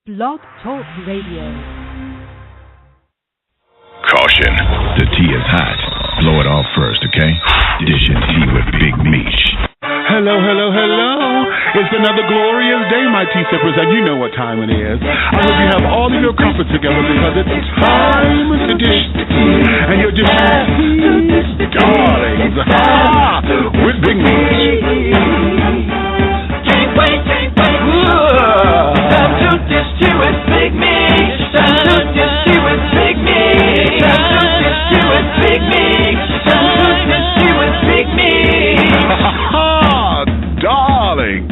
Blog Talk Radio. Caution, the tea is hot. Blow it off first, okay? Dishing tea with Big Meech. Hello, hello, hello. It's another glorious day, my tea sippers, and you know what time it is. I hope you have all of your comforts together because it's time to dish the tea. And you're dishing tea, darlings, with Big Meech. Can't wait. Time to dish tea with Big Meech. Time to dish tea with Big Meech. Time to dish tea with Big Meech. Time to dish tea with Big Meech. Darling.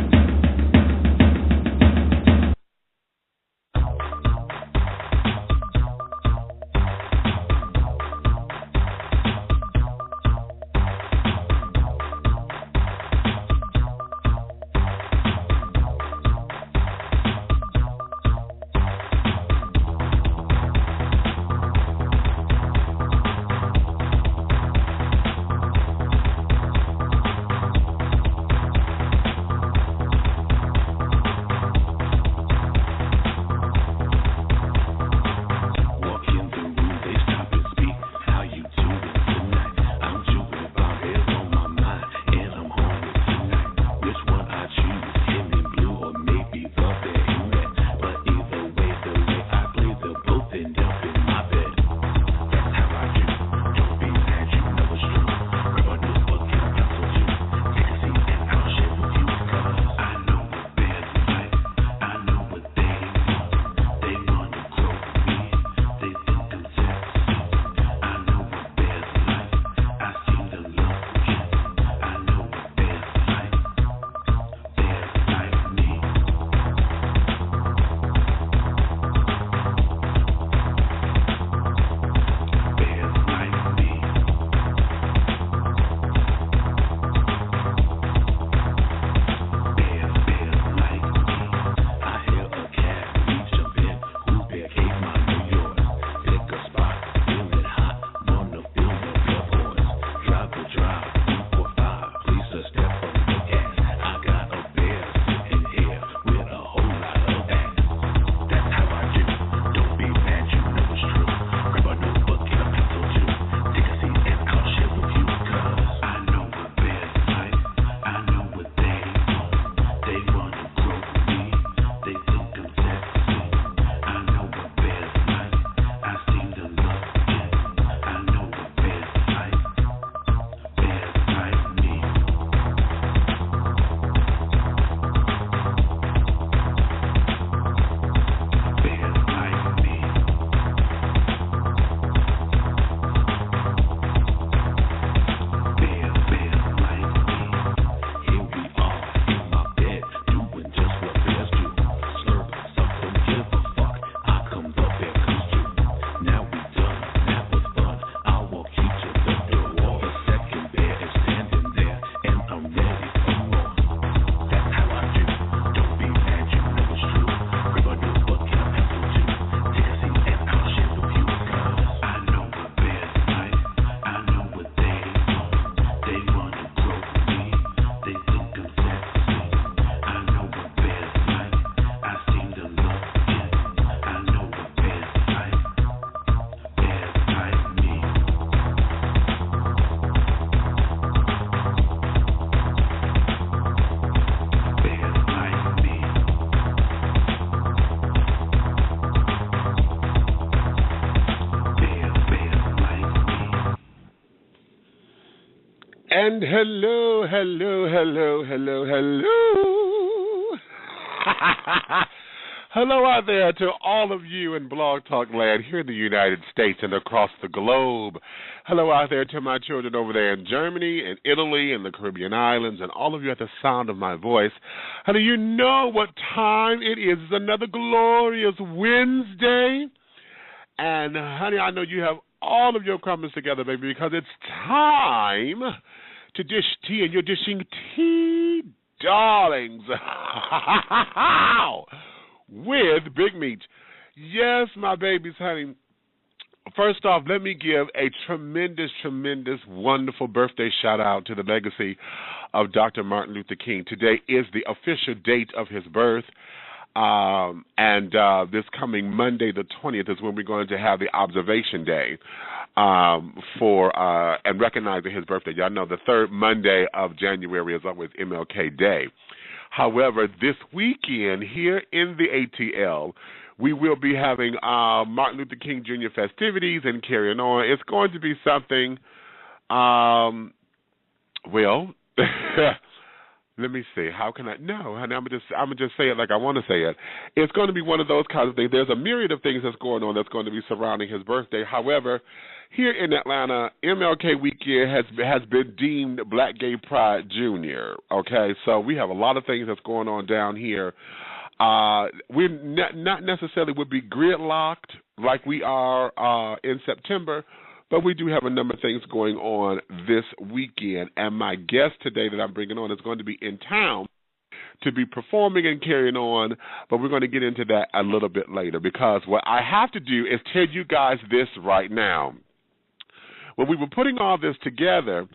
And hello. Hello out there to all of you in Blog Talk Land here in the United States and across the globe. Hello out there to my children over there in Germany and Italy and the Caribbean islands and all of you at the sound of my voice. Honey, you know what time it is. It's another glorious Wednesday. And, honey, I know you have all of your comments together, baby, because it's time to dish tea, and you're dishing tea, darlings, with Big Meech. Yes, my babies, honey. First off, let me give a tremendous, wonderful birthday shout-out to the legacy of Dr. Martin Luther King. Today is the official date of his birth. And this coming Monday, the 20th, is when we're going to have the observation day for and recognizing his birthday. Y'all know the third Monday of January is always MLK Day. However, this weekend here in the ATL, we will be having Martin Luther King Jr. festivities and carrying on. It's going to be something, well, let me see. How can I? No, honey, I'm gonna just say it like I want to say it. It's going to be one of those kinds of things. There's a myriad of things that's going on that's going to be surrounding his birthday. However, here in Atlanta, MLK Weekend has been deemed Black Gay Pride Junior. Okay, so we have a lot of things that's going on down here. We not necessarily would be gridlocked like we are in September, but we do have a number of things going on this weekend. And my guest today that I'm bringing on is going to be in town to be performing and carrying on, but we're going to get into that a little bit later, because what I have to do is tell you guys this right now. When we were putting all this together,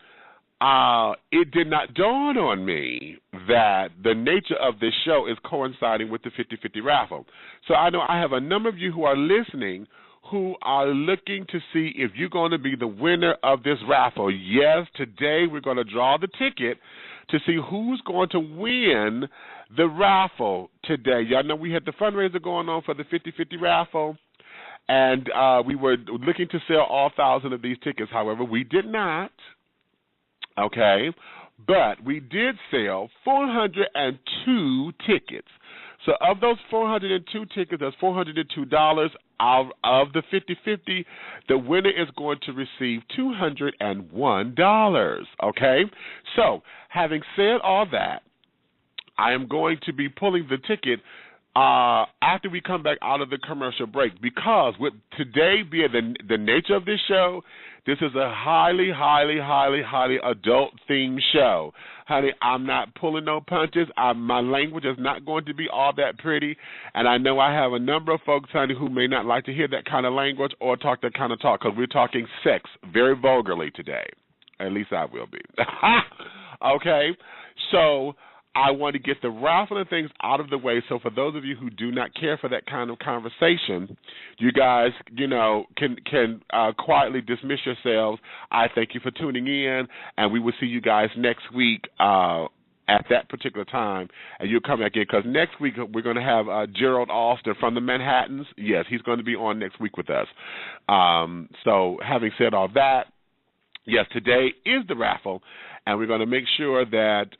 it did not dawn on me that the nature of this show is coinciding with the 50-50 raffle. So I know I have a number of you who are listening who are looking to see if you're going to be the winner of this raffle. Yes, today we're going to draw the ticket to see who's going to win the raffle today. Y'all know we had the fundraiser going on for the 50-50 raffle, and we were looking to sell all 1,000 of these tickets. However, we did not. Okay, but we did sell 402 tickets. So of those 402 tickets, that's $402 of the 50-50. The winner is going to receive $201. Okay, so having said all that, I am going to be pulling the ticket after we come back out of the commercial break, because with today being the nature of this show, this is a highly adult-themed show. Honey, I'm not pulling no punches. My language is not going to be all that pretty, and I know I have a number of folks, honey, who may not like to hear that kind of language or talk that kind of talk, because we're talking sex very vulgarly today. At least I will be. Okay? So I want to get the raffle and things out of the way, so for those of you who do not care for that kind of conversation, you guys, can quietly dismiss yourselves. I thank you for tuning in, and we will see you guys next week at that particular time, and you'll come back in, because next week we're going to have Gerald Austin from the Manhattans. Yes, he's going to be on next week with us. So having said all that, yes, today is the raffle, and we're going to make sure that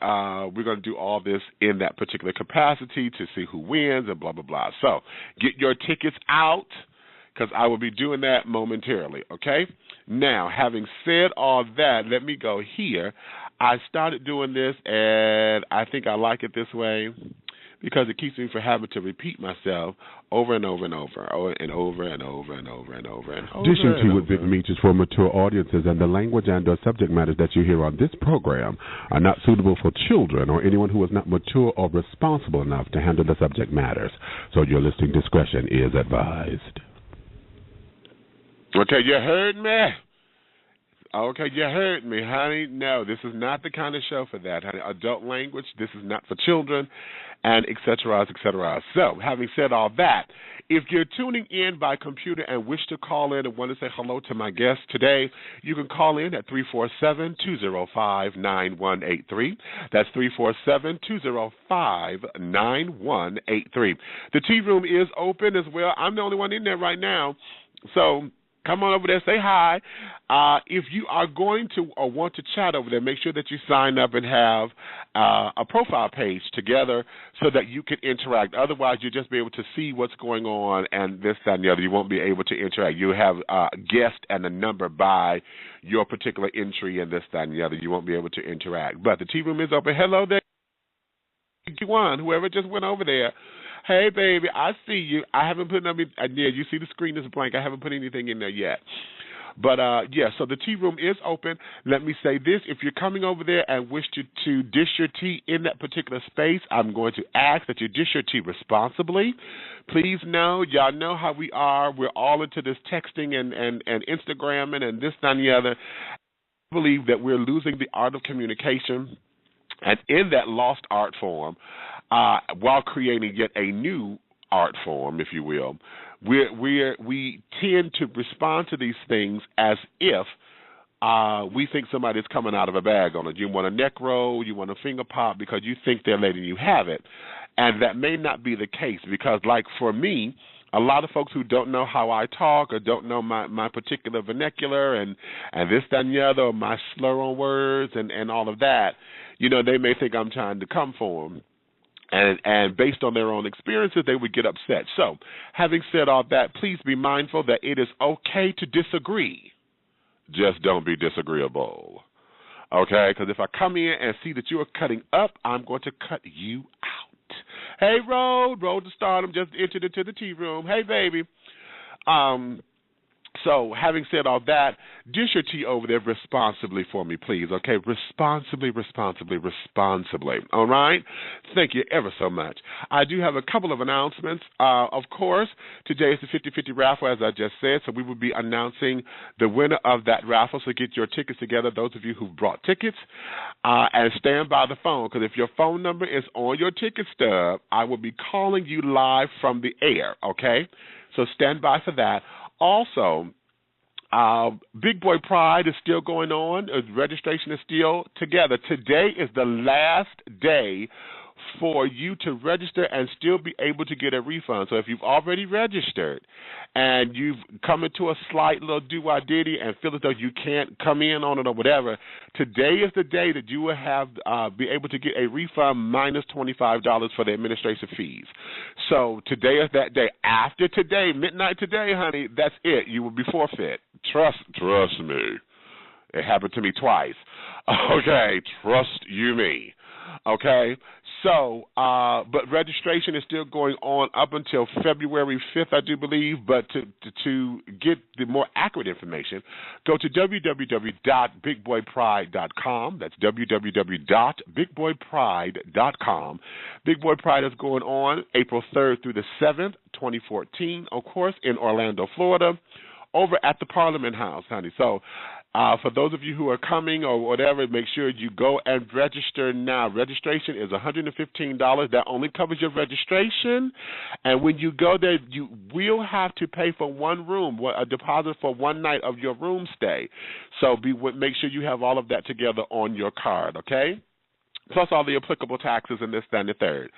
we're going to do all this in that particular capacity to see who wins and blah, blah, blah. So get your tickets out, because I will be doing that momentarily, okay? Now, having said all that, let me go here. I started doing this, and I think I like it this way, because it keeps me from having to repeat myself over and over and over and over and over and over and over and over. Dishing Tea with Big Meech is for mature audiences, and the language and or subject matters that you hear on this program are not suitable for children or anyone who is not mature or responsible enough to handle the subject matters. So your listening discretion is advised. Okay, you heard me? Okay, you heard me, honey. No, this is not the kind of show for that, honey. Adult language, this is not for children, and et cetera, et cetera. So, having said all that, if you're tuning in by computer and wish to call in and want to say hello to my guest today, you can call in at 347-205-9183. That's 347-205-9183. The tea room is open as well. I'm the only one in there right now, so come on over there, say hi. If you are going to or want to chat over there, make sure that you sign up and have a profile page together so that you can interact. Otherwise, you'll just be able to see what's going on and this, that, and the other. You won't be able to interact. You have a guest and a number by your particular entry and this, that, and the other. You won't be able to interact. But the tea room is open. Hello there, whoever just went over there. Hey, baby, I see you. I haven't put anything. Yeah, you see the screen is blank. I haven't put anything in there yet. But, yeah, so the tea room is open. Let me say this. If you're coming over there and wish to dish your tea in that particular space, I'm going to ask that you dish your tea responsibly. Please know, y'all know how we are. We're all into this texting and Instagramming and this, that, and the other. I believe that we're losing the art of communication. And in that lost art form, while creating yet a new art form, if you will. We tend to respond to these things as if we think somebody's coming out of a bag on it. You want a neck roll, you want a finger pop because you think they're letting you have it. And that may not be the case because, like for me, a lot of folks who don't know how I talk or don't know my particular vernacular and this, that, and the other, or my slur on words and all of that, they may think I'm trying to come for them. And based on their own experiences, they would get upset. So, having said all that, please be mindful that it is okay to disagree. Just don't be disagreeable. Okay? Because if I come in and see that you are cutting up, I'm going to cut you out. Hey, Road to Stardom just entered into the tea room. Hey, baby. So, having said all that, dish your tea over there responsibly for me, please, okay? Responsibly. All right? Thank you ever so much. I do have a couple of announcements. Of course, today is the 50-50 raffle, as I just said, so we will be announcing the winner of that raffle, so get your tickets together, those of you who've brought tickets, and stand by the phone, because if your phone number is on your ticket stub, I will be calling you live from the air, okay? So stand by for that. Also, Big Boy Pride is still going on. Registration is still together. Today is the last day for you to register and still be able to get a refund. So if you've already registered and you've come into a slight little do-I-diddy and feel as though you can't come in on it or whatever, today is the day that you will have be able to get a refund minus $25 for the administration fees. So today is that day. After today, midnight today, honey, that's it. You will be forfeit. Trust me. It happened to me twice. Okay, trust you me. Okay, so, but registration is still going on up until February 5th, I do believe. But to get the more accurate information, go to www.bigboypride.com. That's www.bigboypride.com. Big Boy Pride is going on April 3rd through the 7th, 2014, of course, in Orlando, Florida, over at the Parliament House, honey. So, for those of you who are coming or whatever, make sure you go and register now. Registration is $115. That only covers your registration. And when you go there, you will have to pay for one room, a deposit for one night of your room stay. So make sure you have all of that together on your card, okay? Plus all the applicable taxes and this, that, and the third.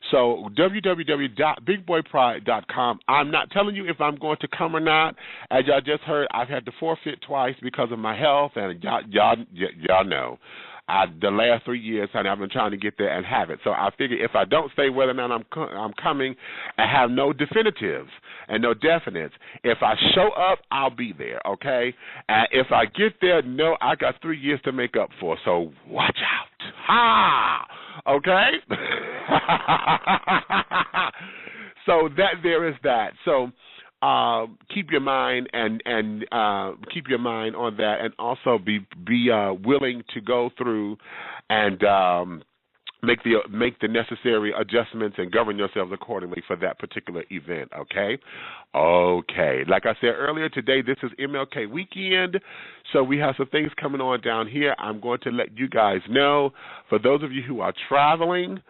So www.bigboypride.com. I'm not telling you if I'm going to come or not. As y'all just heard, I've had to forfeit twice because of my health, and y'all know. The last 3 years, honey, I've been trying to get there and have it. So I figure if I don't say whether or not I'm coming and have no definitives and no definites, if I show up, I'll be there, okay? And if I get there, no, I got 3 years to make up for, so watch out. Ha! Okay? So there is that. So keep your mind and keep your mind on that, and also be willing to go through and make the necessary adjustments and govern yourselves accordingly for that particular event. Okay. Like I said earlier, today this is MLK Weekend, so we have some things coming on down here. I'm going to let you guys know. For those of you who are traveling,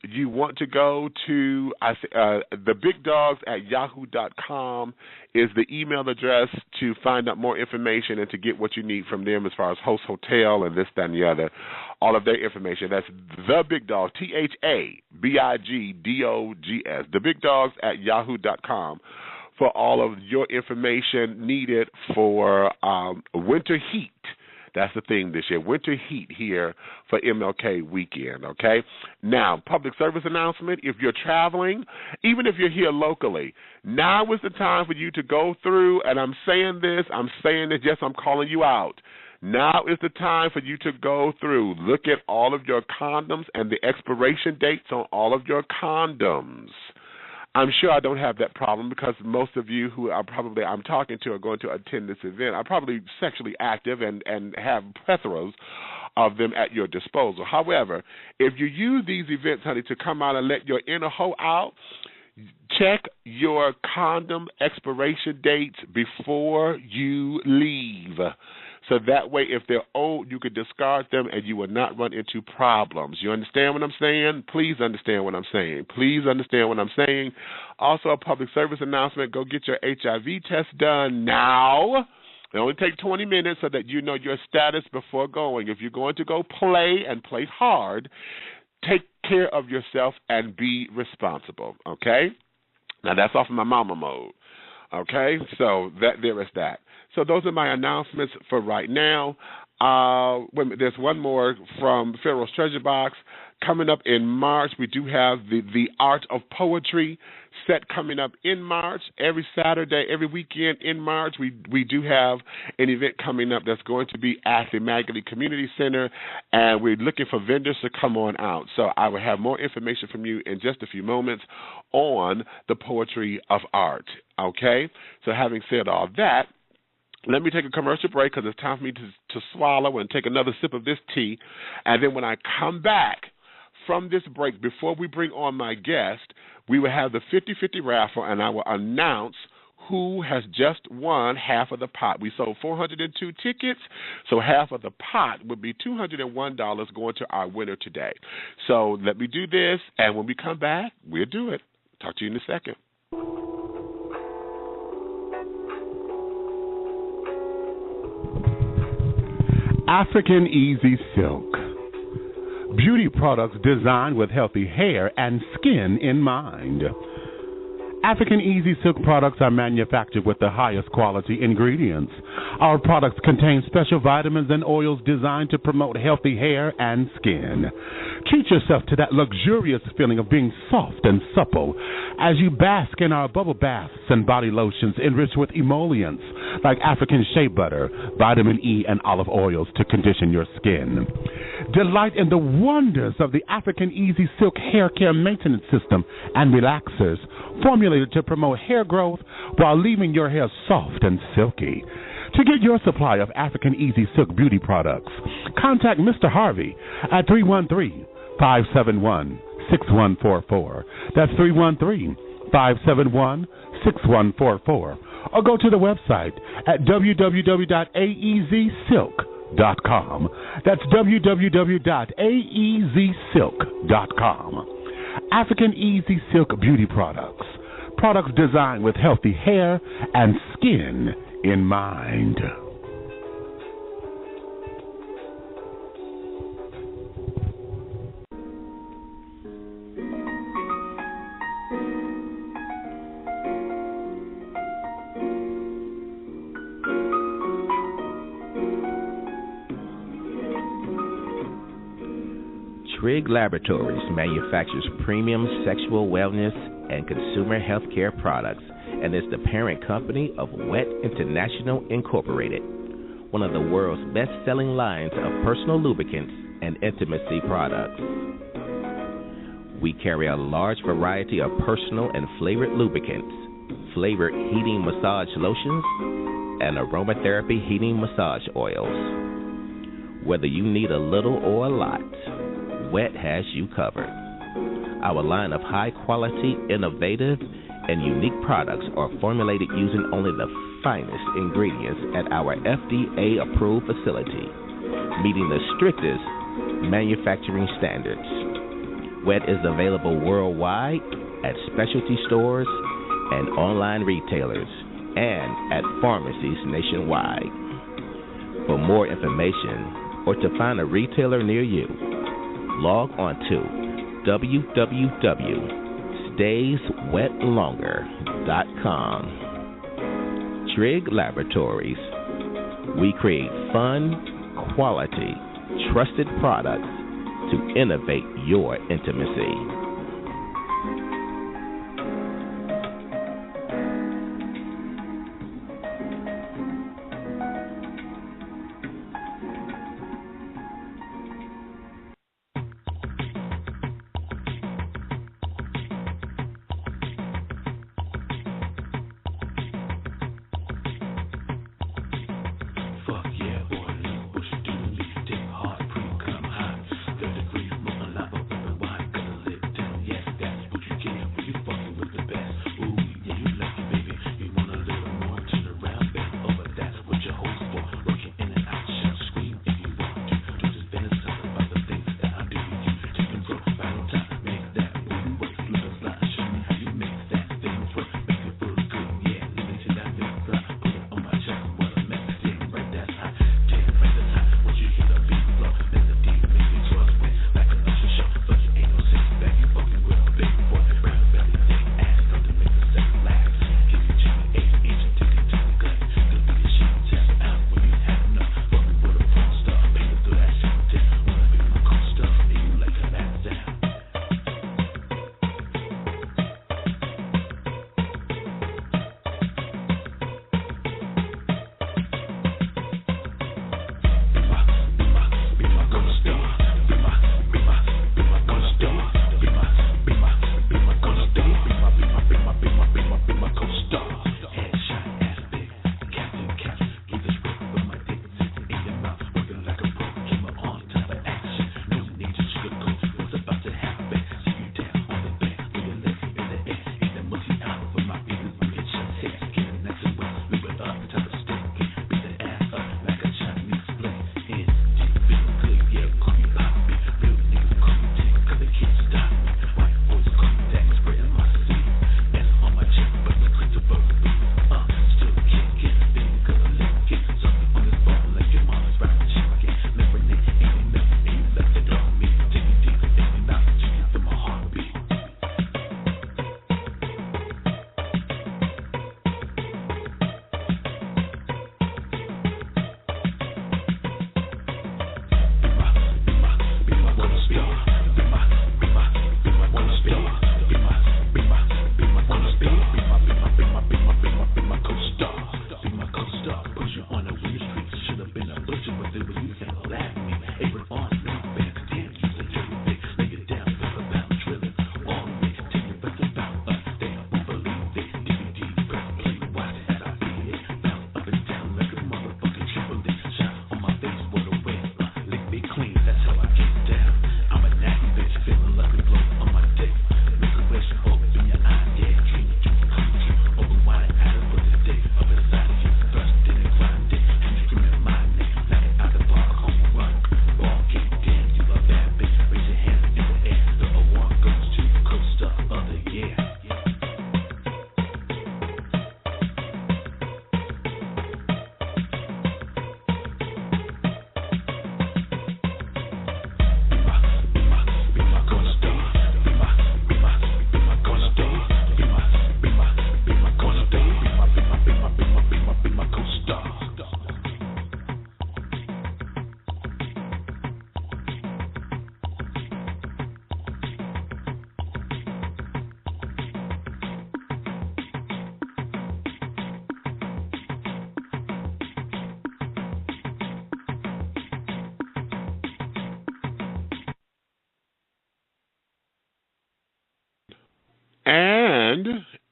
you want to go to thebigdogs@yahoo.com is the email address to find out more information and to get what you need from them as far as host, hotel, and this, that, and the other. All of their information. That's The Big Dogs, THABIGDOGS, thebigdogs@yahoo.com for all of your information needed for winter heat. That's the thing this year, winter heat here for MLK Weekend, okay? Now, public service announcement, if you're traveling, even if you're here locally, now is the time for you to go through, and I'm saying this, yes, I'm calling you out. Now is the time for you to go through, look at all of your condoms and the expiration dates on all of your condoms. I'm sure I don't have that problem because most of you who I'm talking to are going to attend this event are probably sexually active and have plethoras of them at your disposal. However, if you use these events, honey, to come out and let your inner hoe out, check your condom expiration dates before you leave. So that way, if they're old, you could discard them and you will not run into problems. You understand what I'm saying? Please understand what I'm saying. Please understand what I'm saying. Also, a public service announcement, go get your HIV test done now. It only takes 20 minutes so that you know your status before going. If you're going to go play and play hard, take care of yourself and be responsible, okay? Now, that's off of my mama mode, okay? So there is that. So those are my announcements for right now. There's one more from Pharaoh's Treasure Box. Coming up in March, we do have the Art of Poetry set coming up in March. Every Saturday, every weekend in March, we do have an event coming up that's going to be at the MLK Community Center, and we're looking for vendors to come on out. So I will have more information from you in just a few moments on the poetry of art, okay? So having said all that, let me take a commercial break because it's time for me to swallow and take another sip of this tea. And then when I come back from this break, before we bring on my guest, we will have the 50-50 raffle, and I will announce who has just won half of the pot. We sold 402 tickets, so half of the pot would be $201 going to our winner today. So let me do this, and when we come back, we'll do it. Talk to you in a second. African Easy Silk. Beauty products designed with healthy hair and skin in mind. African Easy Silk products are manufactured with the highest quality ingredients. Our products contain special vitamins and oils designed to promote healthy hair and skin. Treat yourself to that luxurious feeling of being soft and supple as you bask in our bubble baths and body lotions enriched with emollients like African shea butter, vitamin E, and olive oils to condition your skin. Delight in the wonders of the African Easy Silk hair care maintenance system and relaxers formulated to promote hair growth while leaving your hair soft and silky. To get your supply of African Easy Silk beauty products, contact Mr. Harvey at 313-571-6144. That's 313-571-6144. Or go to the website at www.aezsilk.com. That's www.aezsilk.com. African Easy Silk beauty products. Products designed with healthy hair and skin in mind. Trigg Laboratories manufactures premium sexual wellness and consumer health care products and is the parent company of Wet International Incorporated, one of the world's best-selling lines of personal lubricants and intimacy products. We carry a large variety of personal and flavored lubricants, flavored heating massage lotions, and aromatherapy heating massage oils. Whether you need a little or a lot, Wet has you covered. Our line of high-quality, innovative, and unique products are formulated using only the finest ingredients at our FDA-approved facility, meeting the strictest manufacturing standards. Wet is available worldwide at specialty stores and online retailers and at pharmacies nationwide. For more information or to find a retailer near you, log on to www.stayswetlonger.com. Trigg Laboratories. We create fun, quality, trusted products to innovate your intimacy.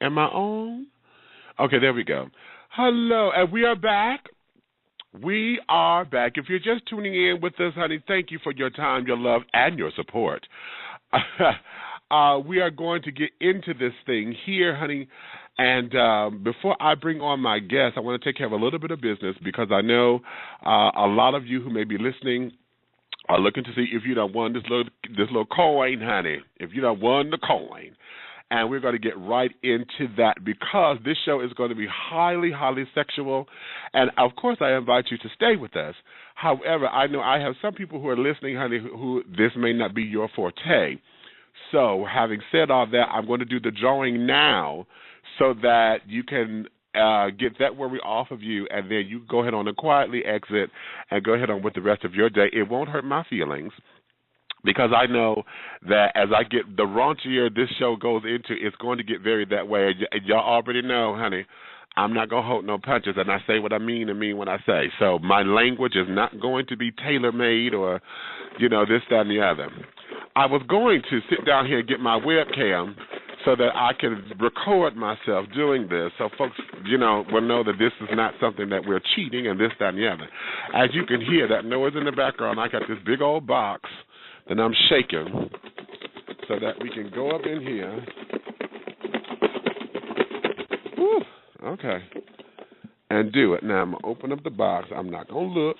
Am I on? Okay, there we go. Hello, and we are back. We are back. If you're just tuning in with us, honey, thank you for your time, your love, and your support. We are going to get into this thing here, honey. And before I bring on my guest, I want to take care of a little bit of business because I know a lot of you who may be listening are looking to see if you done won this little coin, honey. If you done won the coin. And we're going to get right into that because this show is going to be highly, highly sexual. And, of course, I invite you to stay with us. However, I know I have some people who are listening, honey, who this may not be your forte. So having said all that, I'm going to do the drawing now so that you can get that worry off of you, and then you go ahead on and quietly exit and go ahead on with the rest of your day. It won't hurt my feelings. Because I know that as I get the raunchier this show goes into, it's going to get very that way. And y'all already know, honey, I'm not going to hold no punches, and I say what I mean and mean what I say. So my language is not going to be tailor-made or, this, that, and the other. I was going to sit down here and get my webcam so that I can record myself doing this so folks, will know that this is not something that we're cheating and this, that, and the other. As you can hear, that noise in the background, I got this big old box that I'm shaking so that we can go up in here. Whew, okay. And do it. Now, I'm going to open up the box. I'm not going to look.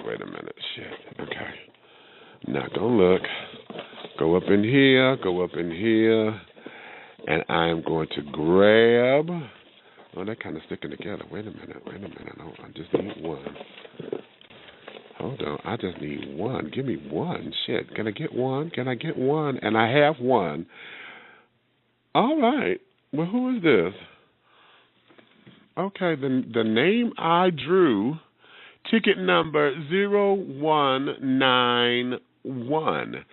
Wait a minute. Shit. Okay. I'm not going to look. Go up in here. And I am going to grab. Oh, they're kind of sticking together. Wait a minute. Oh, I just need one. Hold on, I just need one. Give me one. Shit, can I get one? And I have one. All right. Well, who is this? Okay, the name I drew, ticket number 0191.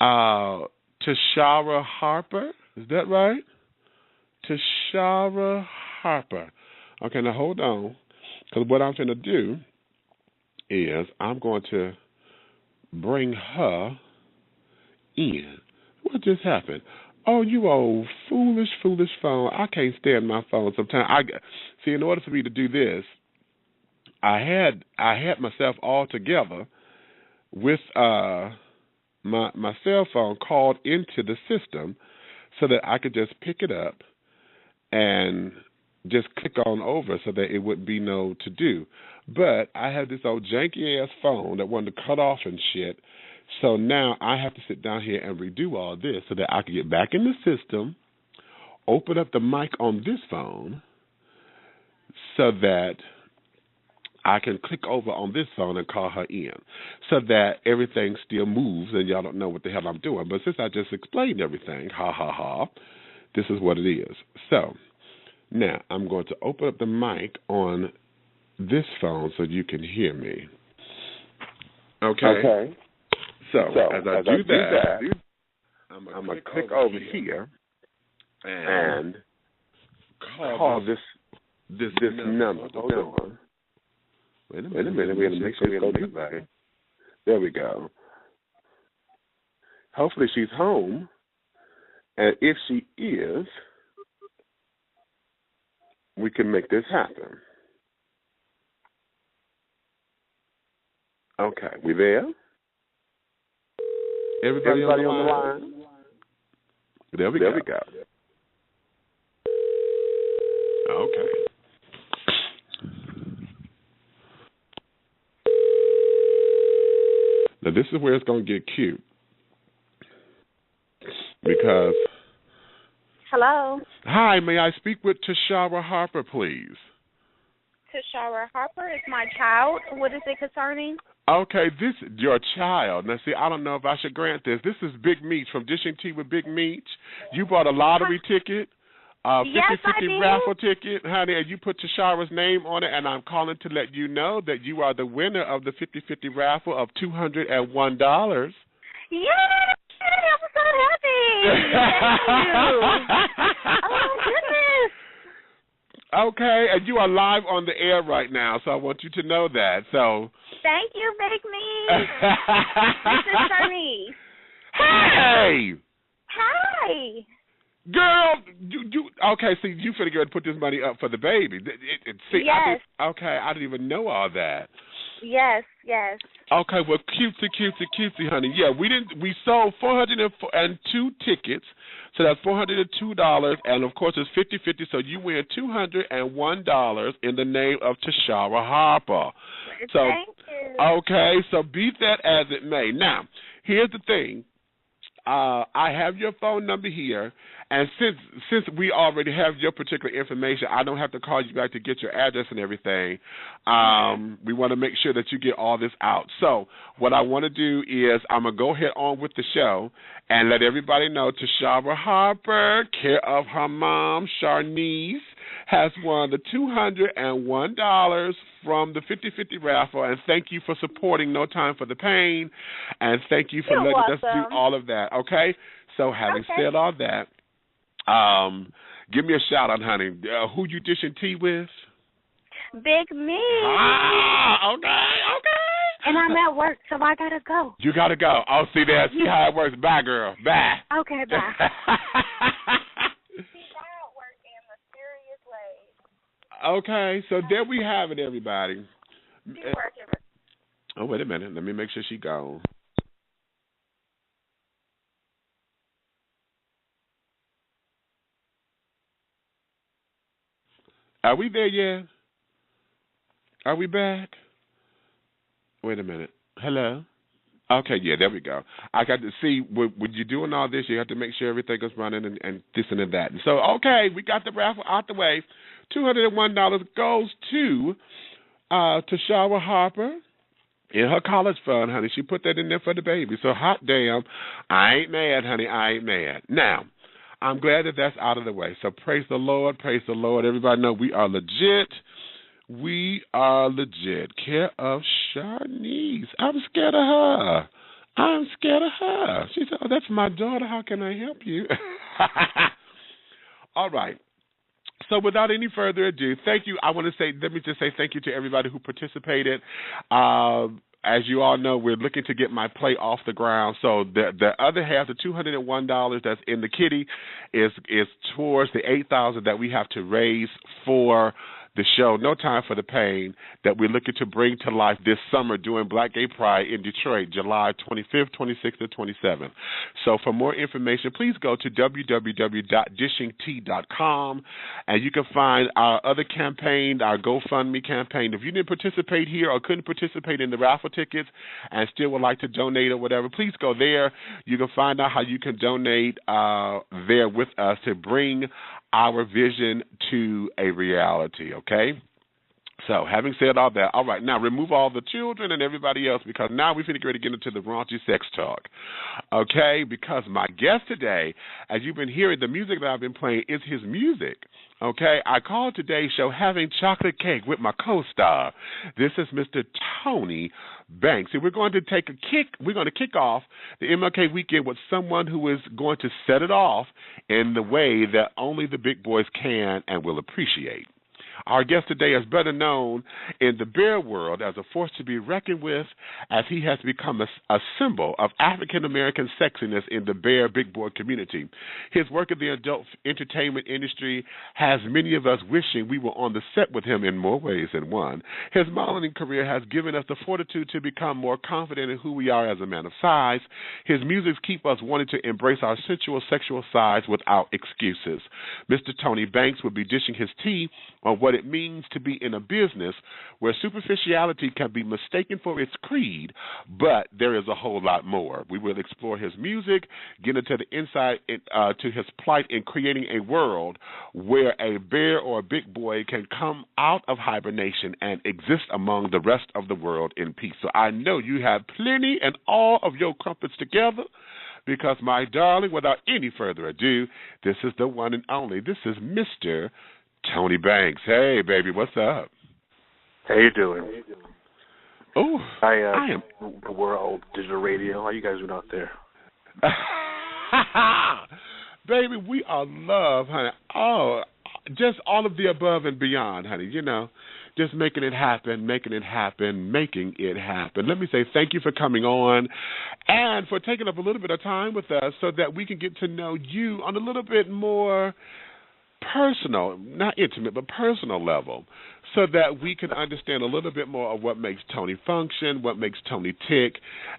Tashara Harper. Is that right? Tashara Harper. Okay, now hold on. Because what I'm going to do is I'm going to bring her in. What just happened? Oh, you old foolish phone. I can't stand my phone sometimes. See, in order for me to do this, I had myself all together with my cell phone called into the system so that I could just pick it up and just click on over so that it wouldn't be no to do. But I have this old janky-ass phone that wanted to cut off and shit, so now I have to sit down here and redo all this so that I can get back in the system, open up the mic on this phone so that I can click over on this phone and call her in so that everything still moves and y'all don't know what the hell I'm doing. But since I just explained everything, this is what it is. So now I'm going to open up the mic on this phone so you can hear me. Okay. So as I do that, I'm going to click over here and call this number. Hold on. Wait a minute. We have to make sure it's going right. There we go. Hopefully she's home. And if she is, we can make this happen. Okay, we there? Everybody on the line? There we go. Okay. Now, this is where it's going to get cute. Because... Hello. Hi, may I speak with Tashara Harper, please? Tashara Harper is my child. What is it concerning? Okay, this is your child. Now, see, I don't know if I should grant this. This is Big Meech from Dishing Tea with Big Meech. You bought a lottery ticket, 50-50 raffle ticket, honey, and you put Tashara's name on it, and I'm calling to let you know that you are the winner of the 50-50 raffle of $201. Yay! I'm so happy. Thank you. Oh, goodness. Okay, and you are live on the air right now, so I want you to know that. So thank you, Big Me. This is Shanice. Hey! Hi. Girl, you okay? See, you finna go and put this money up for the baby. Yes. I didn't even know all that. Yes. Okay, well, cutesy, honey. Yeah, we sold 402 tickets, so that's $402, and of course it's 50-50, so you win $201 in the name of Tashara Harper. So, thank you. Okay, so beat that as it may. Now, here's the thing. I have your phone number here, and since we already have your particular information, I don't have to call you back to get your address and everything. We want to make sure that you get all this out. So what I want to do is I'm going to go ahead on with the show and let everybody know Tashara Harper, care of her mom, Sharnice, has won the $201 from the 50-50 raffle, and thank you for supporting No Time for the Pain, and thank you for letting us do all of that, okay? So having said all that, give me a shout-out, honey. Who you dishing tea with? Big Me. Okay. And I'm at work, so I got to go. You got to go. Oh, see that? See how it works. Bye, girl. Bye. Okay, bye. Okay, so there we have it, everybody. Oh, wait a minute. Let me make sure she's gone. Are we there yet? Are we back? Wait a minute. Hello? Okay, yeah, there we go. I got to see, when you're doing all this, you have to make sure everything is running and this and that. And so, okay, we got the raffle out the way. $201 goes to Tashara Harper in her college fund, honey. She put that in there for the baby. So, hot damn, I ain't mad, honey. I ain't mad. Now, I'm glad that that's out of the way. So, praise the Lord. Praise the Lord. Everybody know we are legit. We are legit. Care of Sharnice. I'm scared of her. She said, oh, that's my daughter. How can I help you? All right. So without any further ado, thank you. Let me just say thank you to everybody who participated. As you all know, we're looking to get my play off the ground. So the other half, the $201 that's in the kitty, is towards the $8,000 that we have to raise for the show No Time for the Pain that we're looking to bring to life this summer during Black Gay Pride in Detroit, July 25th, 26th, and 27th. So for more information, please go to www.dishingtea.com, and you can find our other campaign, our GoFundMe campaign. If you didn't participate here or couldn't participate in the raffle tickets and still would like to donate or whatever, please go there. You can find out how you can donate there with us to bring our vision to a reality, okay? So, having said all that, all right, now remove all the children and everybody else because now we're going to get into the raunchy sex talk, okay? Because my guest today, as you've been hearing, the music that I've been playing is his music, okay? I called today's show Having Chocolate Cake with my co-star. This is Mr. Tony Banks. And we're going to kick off the MLK Weekend with someone who is going to set it off in the way that only the big boys can and will appreciate. Our guest today is better known in the bear world as a force to be reckoned with, as he has become a symbol of African-American sexiness in the bear big boy community. His work in the adult entertainment industry has many of us wishing we were on the set with him in more ways than one. His modeling career has given us the fortitude to become more confident in who we are as a man of size. His music keeps us wanting to embrace our sensual sexual sides without excuses. Mr. Tony Banks will be dishing his tea on what it means to be in a business where superficiality can be mistaken for its creed, but there is a whole lot more. We will explore his music, get into the insight to his plight in creating a world where a bear or a big boy can come out of hibernation and exist among the rest of the world in peace. So I know you have plenty and all of your crumpets together, because, my darling, without any further ado, this is the one and only. This is Mr. Tony Banks. Hey, baby, what's up? How you doing? Oh, I am the world digital radio. How you guys doing out there? Baby, we are love, honey. Oh, just all of the above and beyond, honey, just making it happen. Let me say thank you for coming on and for taking up a little bit of time with us so that we can get to know you on a little bit more personal, not intimate, but personal level, so that we can understand a little bit more of what makes Tony function, what makes Tony tick.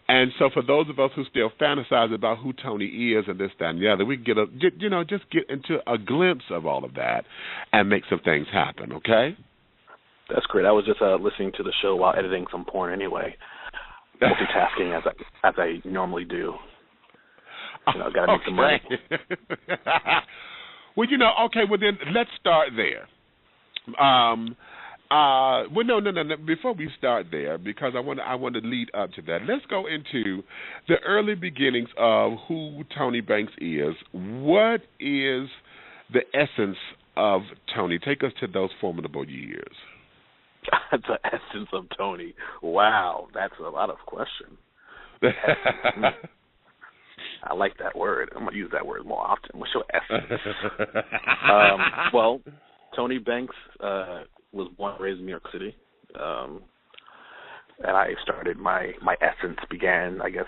And so for those of us who still fantasize about who Tony is and this, that, and the other, we can just get into a glimpse of all of that and make some things happen, okay? That's great. I was just listening to the show while editing some porn anyway, multitasking as I normally do. Got to make some money. Well, well, then let's start there. No. Before we start there, because I want to lead up to that, let's go into the early beginnings of who Tony Banks is. What is the essence of Tony? Take us to those formidable years. The essence of Tony. Wow, that's a lot of question. I like that word. I'm going to use that word more often. What's your essence? Well, Tony Banks was born and raised in New York City. And I started my essence began, I guess,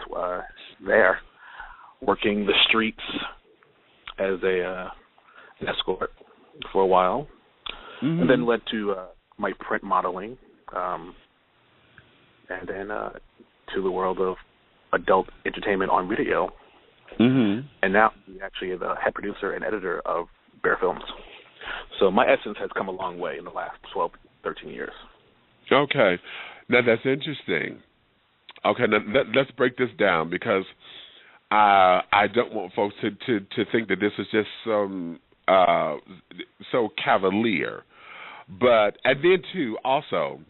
there, working the streets as an escort for a while. Mm-hmm. And then led to my print modeling, and then to the world of adult entertainment on video. Mm-hmm. And now I'm actually the head producer and editor of Bear Films. So my essence has come a long way in the last 12, 13 years. Okay. Now, that's interesting. Okay, now let's break this down, because I don't want folks to think that this is just some so cavalier. But, and then, too, also,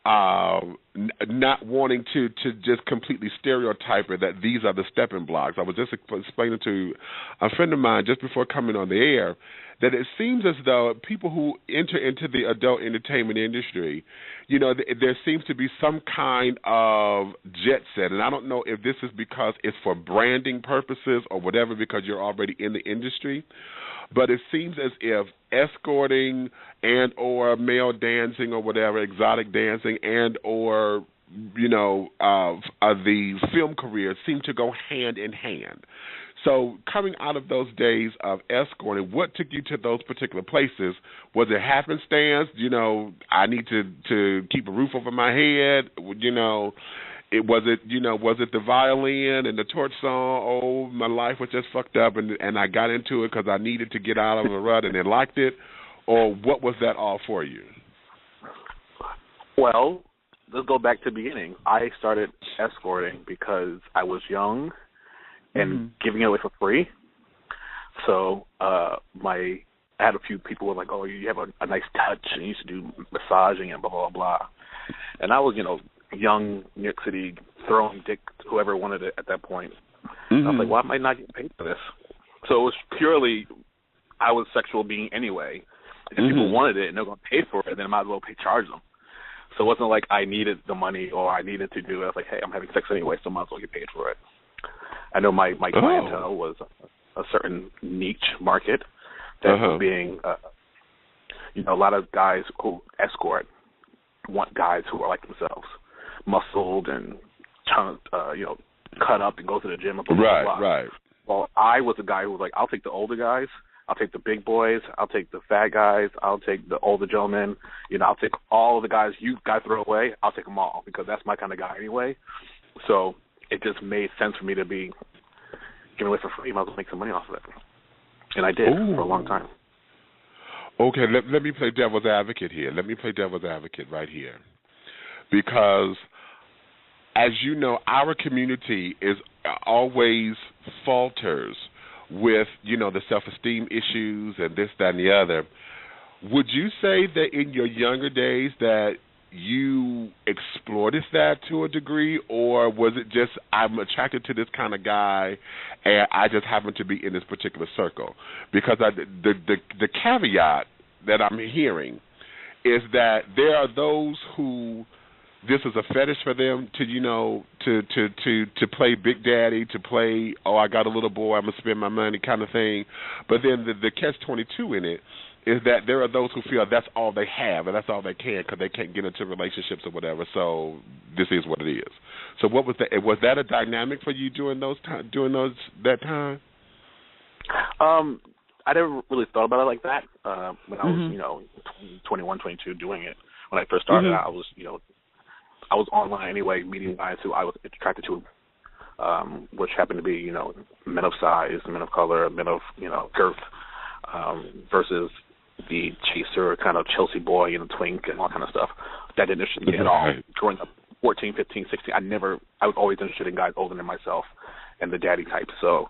not wanting to just completely stereotype it, that these are the stepping blocks. I was just explaining to a friend of mine just before coming on the air that it seems as though people who enter into the adult entertainment industry, there seems to be some kind of jet set. And I don't know if this is because it's for branding purposes or whatever, because you're already in the industry. But it seems as if escorting and or male dancing or whatever, exotic dancing and or, the film career seem to go hand in hand. So coming out of those days of escorting, what took you to those particular places? Was it happenstance? I need to keep a roof over my head? Was it the violin and the torch song? Oh, my life was just fucked up, and I got into it because I needed to get out of the rut and then liked it? Or what was that all for you? Well, let's go back to the beginning. I started escorting because I was young and giving it away for free. So I had a few people who were like, oh, you have a nice touch, and you used to do massaging and blah, blah, blah. And I was, young New York City, throwing dick to whoever wanted it at that point. Mm-hmm. I was like, why am I not getting paid for this? So it was purely, I was a sexual being anyway. If people wanted it and they're going to pay for it, then I might as well charge them. So it wasn't like I needed the money or I needed to do it. I was like, hey, I'm having sex anyway, so I might as well get paid for it. I know my clientele was a certain niche market that was being, a lot of guys who escort want guys who are like themselves, muscled and trying to, cut up and go to the gym. And blah, blah, blah. Right. Well, I was the guy who was like, I'll take the older guys, I'll take the big boys, I'll take the fat guys, I'll take the older gentlemen, I'll take all of the guys you guys throw away, I'll take them all, because that's my kind of guy anyway. So it just made sense for me to be giving away for free. I might as well make some money off of it. And I did for a long time. Okay, let me play devil's advocate here. Let me play devil's advocate right here. Because, as you know, our community is always falters with, the self-esteem issues and this, that, and the other. Would you say that in your younger days that you exploited that to a degree, or was it just, I'm attracted to this kind of guy and I just happen to be in this particular circle? Because the caveat that I'm hearing is that there are those who this is a fetish for them to play Big Daddy, to play, oh, I got a little boy, I'm going to spend my money kind of thing. But then the catch-22 in it is that there are those who feel that's all they have and that's all they can because they can't get into relationships or whatever. So this is what it is. So what was that? Was that a dynamic for you during that time? I never really thought about it like that when I was 21, 22 doing it. When I first started, I was I was online anyway, meeting guys who I was attracted to, which happened to be men of size, men of color, men of girth, versus the chaser kind of Chelsea boy and twink and all kind of stuff. That didn't interest me at all. Growing up 14, 15, 16, I was always interested in guys older than myself and the daddy type. So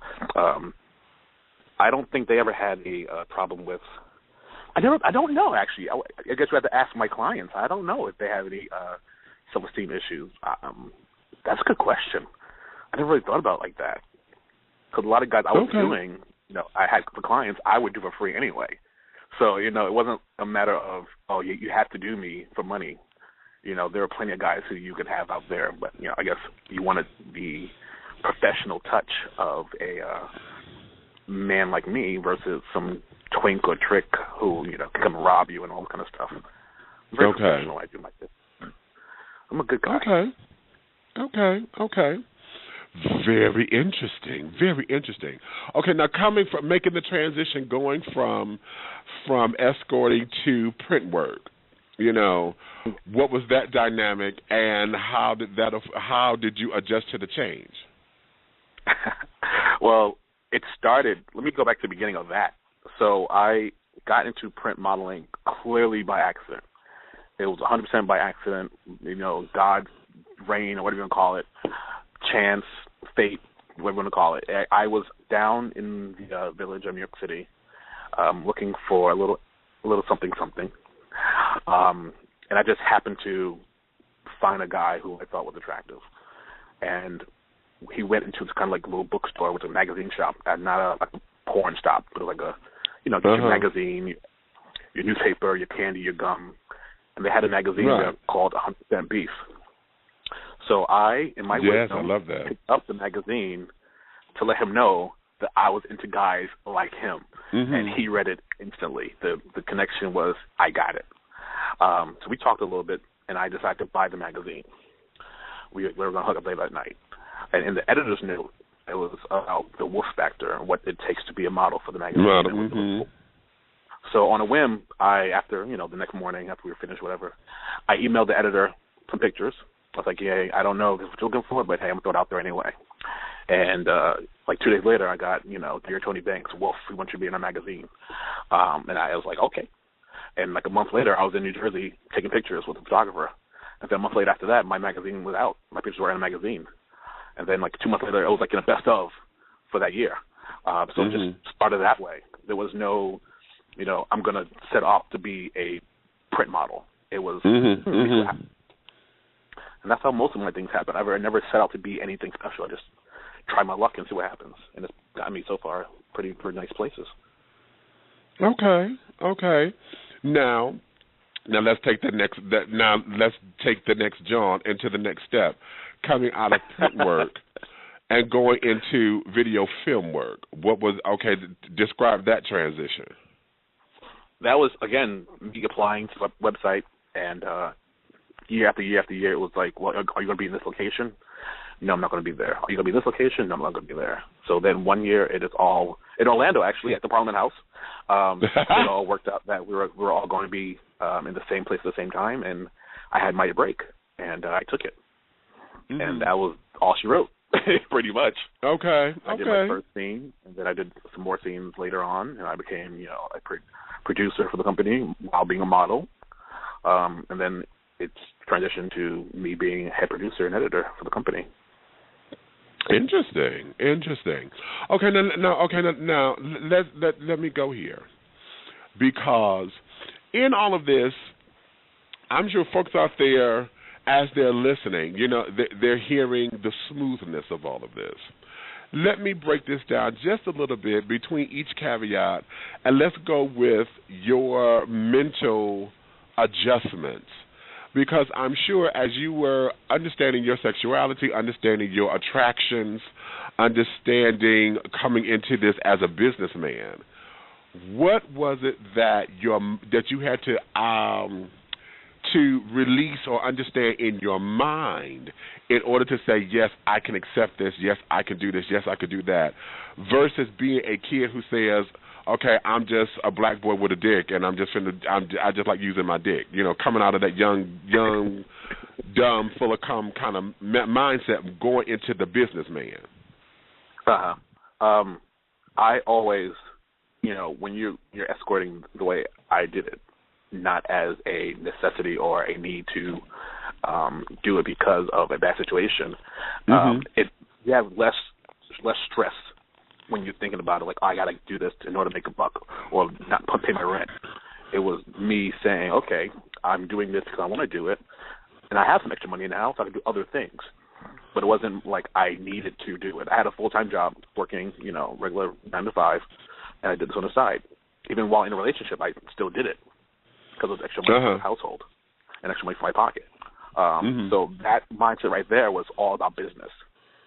I don't think they ever had a problem with. I don't know actually. I guess you have to ask my clients. I don't know if they have any self-esteem issues. That's a good question. I never really thought about it like that. Because a lot of guys I was doing, I had for clients I would do for free anyway. So it wasn't a matter of you have to do me for money. There are plenty of guys who you could have out there, but I guess you wanted the professional touch of a man like me versus some twink or trick who can come and rob you and all that kind of stuff. I'm very professional. I do my business. I'm a good guy. Okay. Very interesting. Very interesting. Okay, now making the transition, going from escorting to print work, what was that dynamic, and how did you adjust to the change? Well, it started. Let me go back to the beginning of that. So I got into print modeling clearly by accident. It was 100% by accident. God, rain, or whatever you want to call it, chance, fate, whatever you want to call it. I was down in the village of New York City, looking for a little something, and I just happened to find a guy who I thought was attractive, and he went into this kind of like a little bookstore with a magazine shop, not a porn shop, but like get your magazine, your newspaper, your candy, your gum. And they had a magazine there called 100% Beef. So I, in my wisdom, picked up the magazine to let him know that I was into guys like him. And he read it instantly. The connection was, I got it. So we talked a little bit, and I decided to buy the magazine. We were going to hook up late that night. And in the editor's note, it was about the wolf factor and what it takes to be a model for the magazine. So on a whim, after the next morning after we were finished, whatever, I emailed the editor some pictures. I was like, yeah, I don't know if it's what you're looking for, but hey, I'm going to throw it out there anyway. And like 2 days later, I got, Dear Tony Banks, Wolf, we want you to be in our magazine. And I was like, okay. And like a month later, I was in New Jersey taking pictures with a photographer. And then a month later after that, my magazine was out. My pictures were in a magazine. And then like 2 months later, it was like in a best of for that year. So it just started that way. There was no, I'm going to set off to be a print model. It was, and that's how most of my things happen. I never set out to be anything special. I just try my luck and see what happens. And it's got me so far pretty nice places. Okay. Now let's take the next. Let's take the next jaunt into the next step, coming out of print work and going into video film work. Describe that transition. That was, again, me applying to a website, and year after year after year, it was like, well, are you going to be in this location? No, I'm not going to be there. Are you going to be in this location? No, I'm not going to be there. So then one year, it is all in Orlando, actually, at the Parliament House. It all worked out that we were all going to be in the same place at the same time, and I had my break, and I took it. And that was all she wrote, pretty much. Okay. I did my first scene, and then I did some more scenes later on, and I became, a producer for the company while being a model. And then it's transitioned to me being head producer and editor for the company. Interesting. Okay, now let me go here, because in all of this, I'm sure folks out there, as they're listening, they're hearing the smoothness of all of this. Let me break this down just a little bit between each caveat, and let's go with your mental adjustments. Because I'm sure as you were understanding your sexuality, understanding your attractions, understanding coming into this as a businessman, what was it that you had to release or understand in your mind in order to say, yes, I can accept this, yes, I can do this, yes, I can do that, versus being a kid who says, okay, I'm just a black boy with a dick, and I just like using my dick. You know, coming out of that young, dumb, full of cum kind of mindset, going into the businessman. I always, you know, when you're escorting the way I did it, not as a necessity or a need to do it because of a bad situation, you have less stress when you're thinking about it, like, oh, I got to do this in order to make a buck or not pay my rent. It was me saying, okay, I'm doing this because I want to do it, and I have some extra money now, so I can do other things. But it wasn't like I needed to do it. I had a full-time job working, you know, regular 9 to 5, and I did this on the side. Even while in a relationship, I still did it because it was extra money for the household and extra money for my pocket. So that mindset right there was all about business.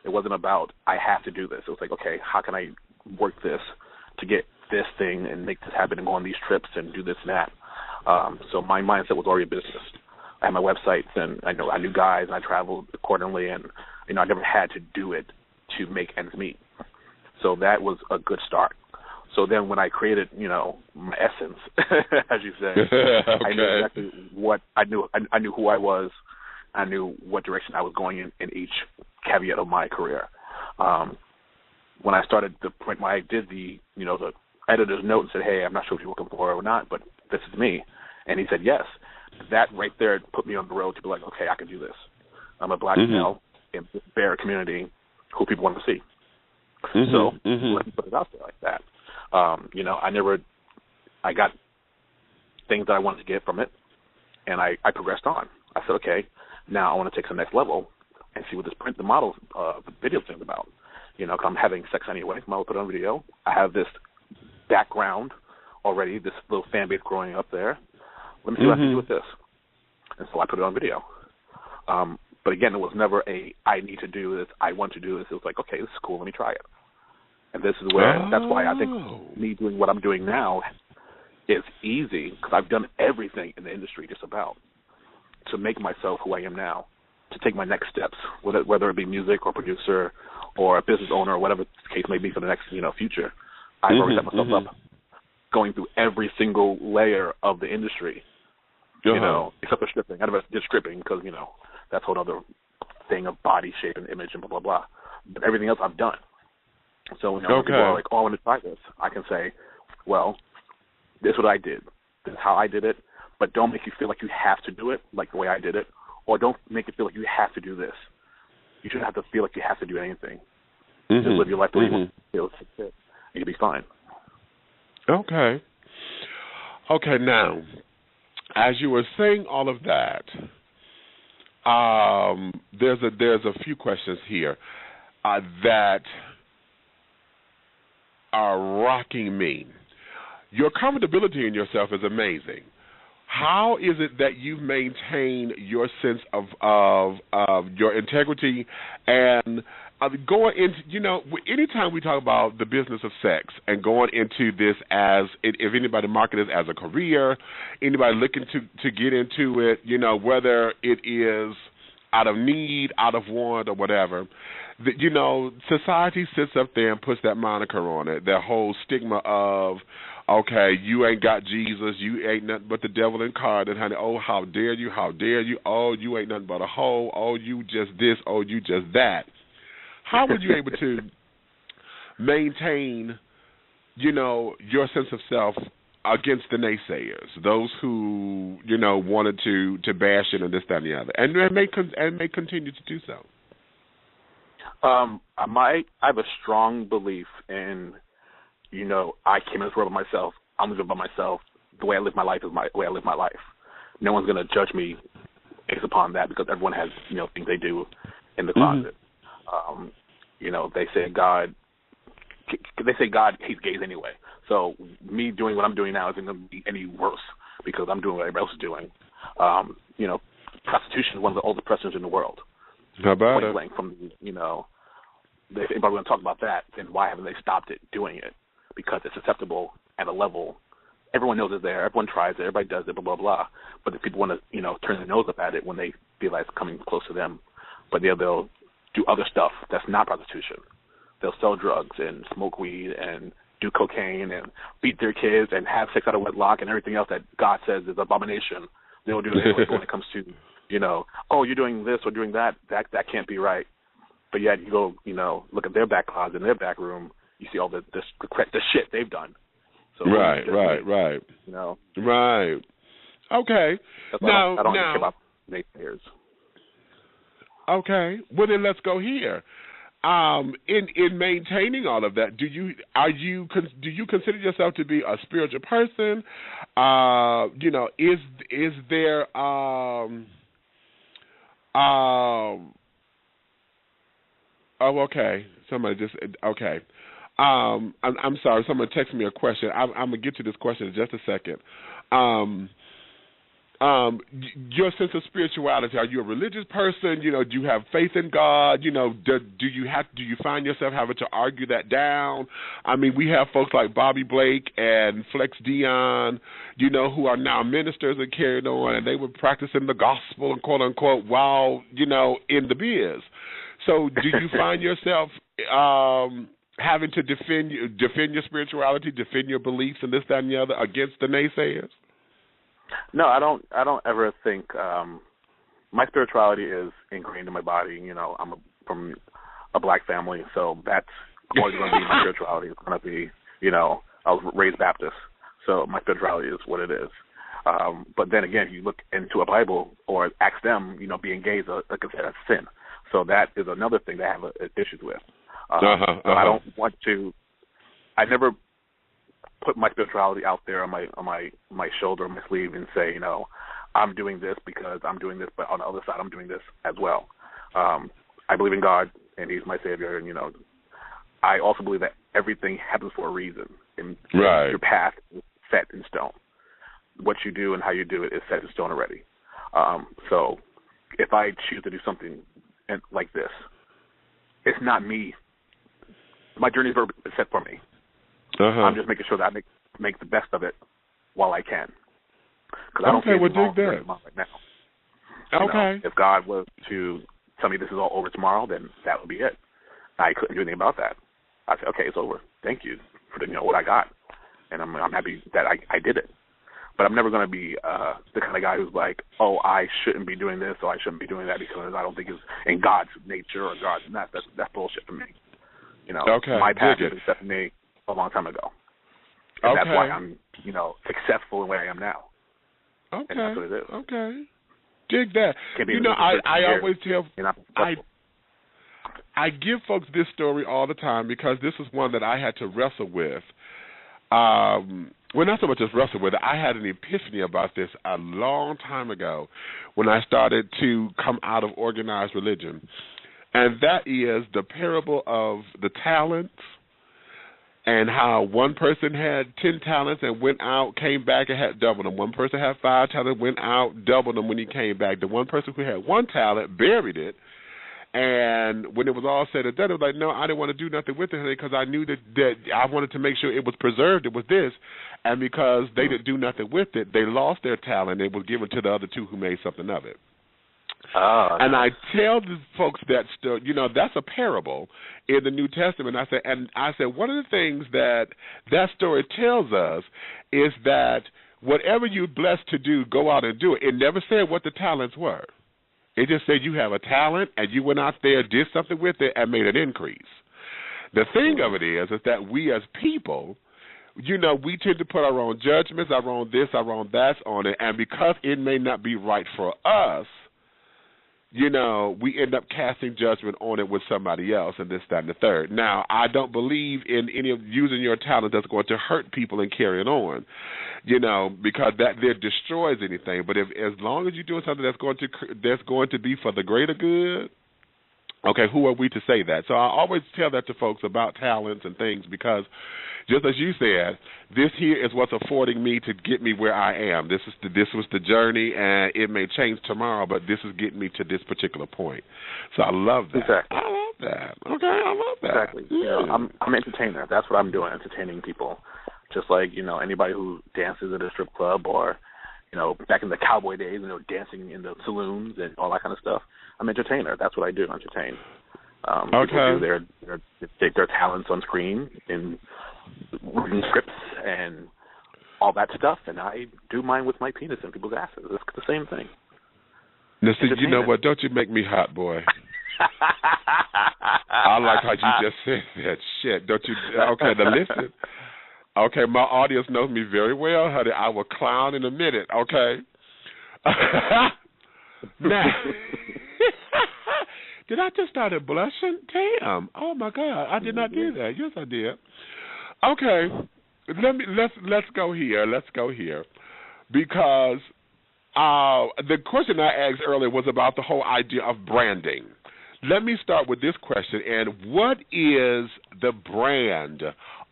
It wasn't about, I have to do this. It was like, okay, how can I work this to get this thing and make this happen and go on these trips and do this and that. So my mindset was already a business. I had my websites, and I knew guys, and I traveled accordingly, and, you know, I never had to do it to make ends meet. So that was a good start. So then when I created, you know, my essence, as you say, okay. I knew exactly what I knew. I knew who I was. I knew what direction I was going in each caveat of my career. When I started the point where I did the editor's note and said, hey, I'm not sure if you're looking for it or not, but this is me. And he said yes. That right there put me on the road to be like, okay, I can do this. I'm a black male in the Boi community who people want to see. So let me put it out there like that. I got things that I wanted to get from it, and I progressed on. I said, okay, now I want to take to the next level and see what the model video thing's about. You know, 'cause I'm having sex anyway, so I'll put it on video. I have this background already, this little fan base growing up there. Let me see what I can do with this. And so I put it on video. But again, it was never I need to do this, I want to do this. It was like, okay, this is cool, let me try it. And this is where, that's why I think me doing what I'm doing now is easy, because I've done everything in the industry just about to make myself who I am now, to take my next steps, whether it be music or producer or a business owner or whatever the case may be for the next future. I've already set myself up going through every single layer of the industry, except for stripping. I never did stripping because, that's a whole other thing of body shape and image and blah, blah, blah. But everything else I've done. So when people are like, oh, I want to try this, I can say, well, this is what I did. This is how I did it. But don't make you feel like you have to do it like the way I did it, or don't make it feel like you have to do this. You shouldn't have to feel like you have to do anything. Just live your life the way you want to feel fit. You'll be fine. Okay. Okay, now, as you were saying all of that, there's a few questions here that are rocking me. Your comfortability in yourself is amazing. How is it that you maintain your sense of your integrity and going into, anytime we talk about the business of sex and going into this as, if anybody market it as a career, anybody looking to get into it, whether it is out of need, out of want, or whatever, society sits up there and puts that moniker on it, that whole stigma of, okay, you ain't got Jesus, you ain't nothing but the devil incarnate, honey. Oh, how dare you, how dare you. Oh, you ain't nothing but a hoe. Oh, you just this. Oh, you just that. How were you able to maintain, your sense of self against the naysayers, those who, wanted to bash it and this, that, and the other, and may continue to do so? I have a strong belief in, I came in this world by myself. I'm living by myself. The way I live my life is the way I live my life. No one's going to judge me based upon that, because everyone has, things they do in the closet. They say God hates gays anyway. So me doing what I'm doing now isn't going to be any worse because I'm doing what everybody else is doing. Prostitution is one of the oldest precedents in the world. How about it? From, if anybody want to talk about that, then why haven't they stopped it doing it? Because it's acceptable at a level everyone knows is there. Everyone tries it. Everybody does it, blah, blah, blah. But if people want to, turn their nose up at it when they feel like it's coming close to them, but they'll do other stuff that's not prostitution. They'll sell drugs and smoke weed and do cocaine and beat their kids and have sex out of wedlock and everything else that God says is abomination. They'll do it when it comes to, oh, you're doing this or doing that. That can't be right. But yet you go, look at their back closet in their back room, you see all the shit they've done. So right. Right. Okay. Now, I don't care about naysayers. Okay. Well, then let's go here. In maintaining all of that, do you consider yourself to be a spiritual person? Is there okay. Somebody just okay. I'm sorry. Someone texted me a question. I'm gonna get to this question in just a second. Your sense of spirituality. Are you a religious person? Do you have faith in God? Do you find yourself having to argue that down? I mean, we have folks like Bobby Blake and Flex Dion, who are now ministers and carried on, and they were practicing the gospel and quote unquote while in the biz. So, do you find yourself having to defend your spirituality, defend your beliefs, and this, that, and the other against the naysayers? No, I don't ever think my spirituality is ingrained in my body. I'm from a black family, so that's always going to be my spirituality. It's going to be, I was raised Baptist, so my spirituality is what it is. But then again, you look into a Bible or ask them, being gay is like I said, a sin. So that is another thing that I have issues with. So I don't want to. I never put my spirituality out there on my shoulder or my sleeve and say, I'm doing this because I'm doing this, but on the other side, I'm doing this as well. I believe in God, and He's my Savior, and I also believe that everything happens for a reason, and your path is set in stone. What you do and how you do it is set in stone already. So if I choose to do something like this, it's not me. My journey is set for me. I'm just making sure that I make the best of it while I can. Because I don't feel involved right now. Okay. If God was to tell me this is all over tomorrow, then that would be it. I couldn't do anything about that. I said, okay, it's over. Thank you for what I got, and I'm happy that I did it. But I'm never going to be the kind of guy who's like, oh, I shouldn't be doing this or I shouldn't be doing that because I don't think it's in God's nature or God's not. That's bullshit for me. My path is set for me a long time ago. And that's why I'm, successful in where I am now. Okay. And that's what it is. Okay. Dig that. I always tell I give folks this story all the time because this is one that I had to wrestle with. Well, not so much as wrestle with it. I had an epiphany about this a long time ago when I started to come out of organized religion. And that is the parable of the talents and how one person had 10 talents and went out, came back and had doubled them. One person had 5 talents, went out, doubled them when he came back. The one person who had 1 talent buried it. And when it was all said and done, it was like, no, I didn't want to do nothing with it because I knew that I wanted to make sure it was preserved. It was this. And because they didn't do nothing with it, they lost their talent. It was given to the other 2 who made something of it. And I tell the folks that that's a parable in the New Testament. I said one of the things that story tells us is that whatever you're blessed to do, go out and do it. It never said what the talents were. It just said you have a talent and you went out there, did something with it, and made an increase. The thing of it is that we as people, we tend to put our own judgments, our own this, our own that on it, and because it may not be right for us, we end up casting judgment on it with somebody else and this, that, and the third. Now, I don't believe in any of using your talent that's going to hurt people and carry it on, because that destroys anything. But as long as you're doing something that's going to be for the greater good, okay, who are we to say that? So I always tell that to folks about talents and things because, just as you said, this here is what's affording me to get me where I am. This was the journey, and it may change tomorrow, but this is getting me to this particular point. So I love that. Exactly. I love that. Okay, I love that. Exactly. Yeah. I'm an entertainer. That's what I'm doing, entertaining people. just like, anybody who dances at a strip club or, back in the cowboy days, dancing in the saloons and all that kind of stuff. I'm an entertainer. That's what I do, entertain. People do their talents on screen in written scripts and all that stuff, and I do mine with my penis in people's asses. It's the same thing. Now, see, you know what? Don't you make me hot, boy. I like how you just said that shit. Don't you? Okay, now listen. Okay, my audience knows me very well, honey. I will clown in a minute, okay? Now, did I just start blushing? Damn. Oh, my God. I did not do that. Yes, I did. Okay. Let's go here. Let's go here. Because the question I asked earlier was about the whole idea of branding. Let me start with this question. And what is the brand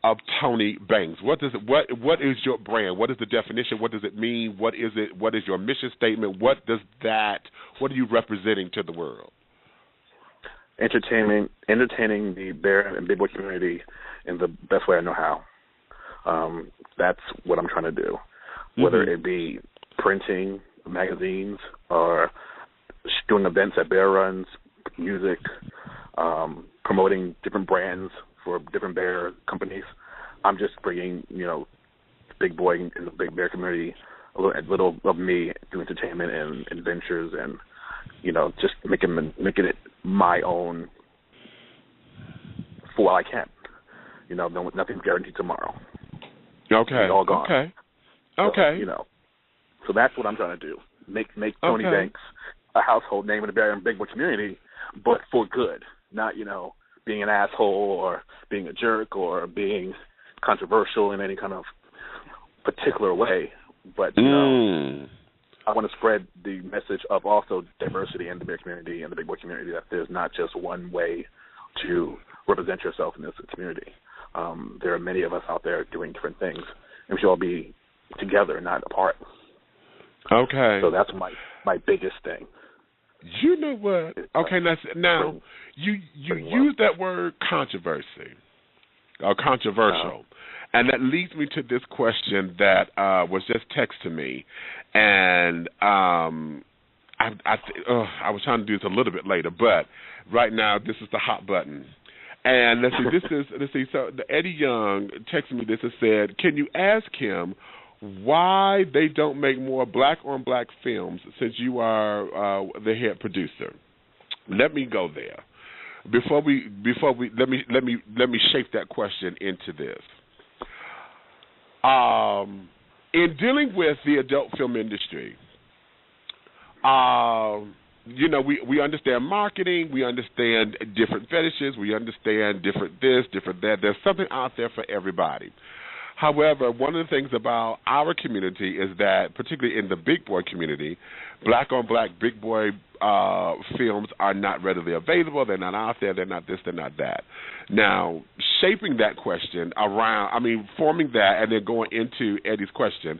of Tony Banks? What is your brand? What is the definition? What does it mean? What is it? What is your mission statement? What are you representing to the world? Entertaining the bear and big boy community in the best way I know how. That's what I'm trying to do. Whether it be printing magazines or doing events at bear runs, music, promoting different brands for different bear companies. I'm just bringing, big boy in the big bear community, a little of me through entertainment and adventures and, just making it my own for while I can. Nothing's guaranteed tomorrow. Okay. It's all gone. Okay. Okay. So that's what I'm trying to do. Make Tony Banks a household name in the bear and big boy community, but for good. Not, being an asshole or being a jerk or being controversial in any kind of particular way. But, I want to spread the message of also diversity in the bear community and the big boy community, that there's not just one way to represent yourself in this community. There are many of us out there doing different things, and we should all be together, not apart. Okay. So that's my biggest thing. You know what? Okay, now you use that word controversy or controversial, and that leads me to this question that was just texted to me, and I was trying to do this a little bit later, but right now this is the hot button. And let's see. So Eddie Young texted me this and said, "Can you ask him why they don't make more black-on-black films since you are the head producer?" Let me go there. Before we let me shape that question into this. In dealing with the adult film industry, we understand marketing, we understand different fetishes, we understand different this, different that. There's something out there for everybody. However, one of the things about our community is that, particularly in the big boy community, black-on-black big boy films are not readily available. They're not out there. They're not this. They're not that. Now, shaping that question forming that and then going into Eddie's question,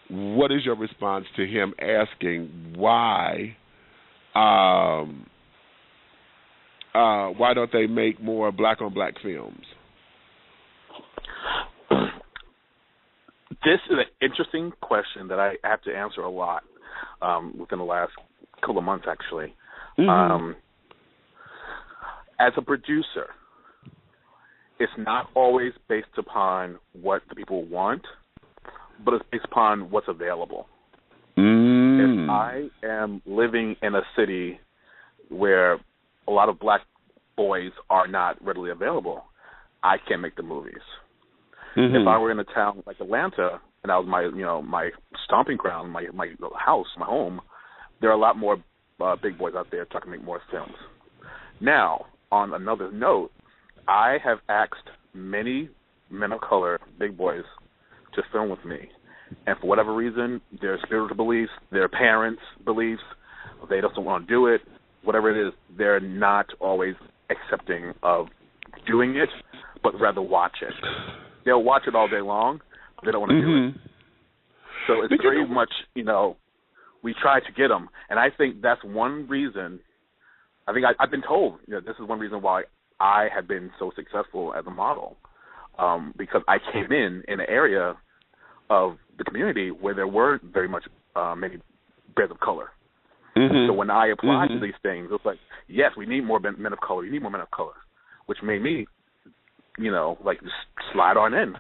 what is your response to him asking why don't they make more black-on-black films? This is an interesting question that I have to answer a lot within the last couple of months, actually. As a producer, it's not always based upon what the people want, but it's based upon what's available. If I am living in a city where a lot of black boys are not readily available, I can't make the movies. If I were in a town like Atlanta and that was my stomping ground, my house, my home, there are a lot more big boys out there trying to make more films. Now, on another note, I have asked many men of color, big boys, to film with me. And for whatever reason, their spiritual beliefs, their parents' beliefs, they just don't want to do it, whatever it is, they're not always accepting of doing it, but rather watch it. They'll watch it all day long, but they don't want to do it. So it's very much, we try to get them. And I think that's one reason, I've been told, this is one reason why I have been so successful as a model. because I came in an area of the community where there were very much many bears of color. So when I applied to these things, it was like, yes, we need more men of color. You need more men of color, which made me, like just slide on in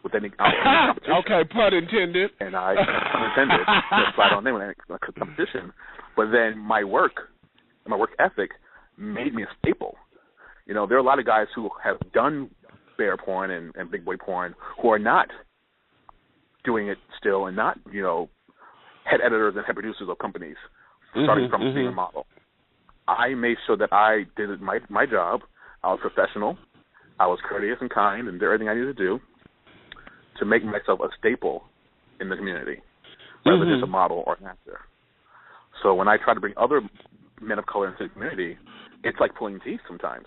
with any competition. Okay, pun intended. And I intended to slide on in with any competition. But then my work ethic made me a staple. There are a lot of guys who have done bear porn and big boy porn who are not doing it still and not, head editors and head producers of companies, starting from being a model. I made sure that I did my job. I was professional. I was courteous and kind and did everything I needed to do to make myself a staple in the community rather than just a model or an actor. So when I try to bring other men of color into the community, it's like pulling teeth sometimes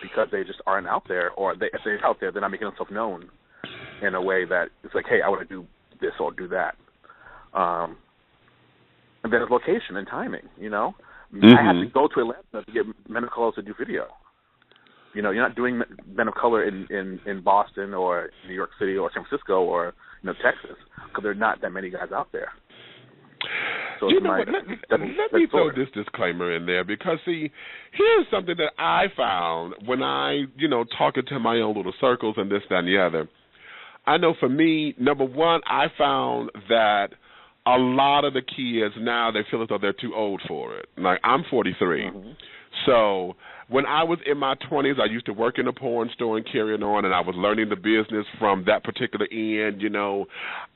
because they just aren't out there, or if they're out there, they're not making themselves known in a way that it's like, hey, I want to do this or do that. And then it's location and timing, I had to go to Atlanta to get men of color to do video. You're not doing men of color in Boston or New York City or San Francisco or Texas because there are not that many guys out there. So you know what? Let me throw this disclaimer in there because, see, here's something that I found when I, talking to my own little circles and this, that, and the other. I know for me, number one, I found that a lot of the kids now, they feel as though they're too old for it. Like, I'm 43. So when I was in my 20s, I used to work in a porn store and carrying on, and I was learning the business from that particular end.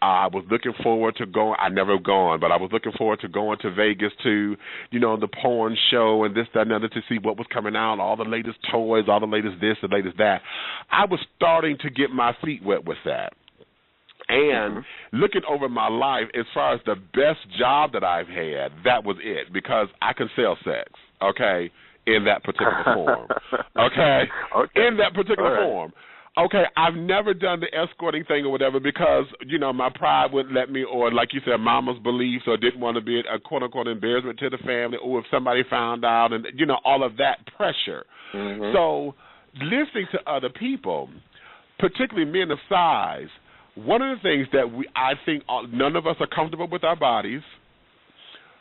I was looking forward to going. I never gone, but I was looking forward to going to Vegas to, the porn show and this, that, and other to see what was coming out, all the latest toys, all the latest this, the latest that. I was starting to get my feet wet with that. And looking over my life, as far as the best job that I've had, that was it, because I can sell sex, okay, in that particular form, okay, in that particular form. Okay, I've never done the escorting thing or whatever because, my pride wouldn't let me, or like you said, mama's beliefs, or didn't want to be a quote-unquote embarrassment to the family, or if somebody found out, and, all of that pressure. So listening to other people, particularly men of size, one of the things that I think none of us are comfortable with our bodies.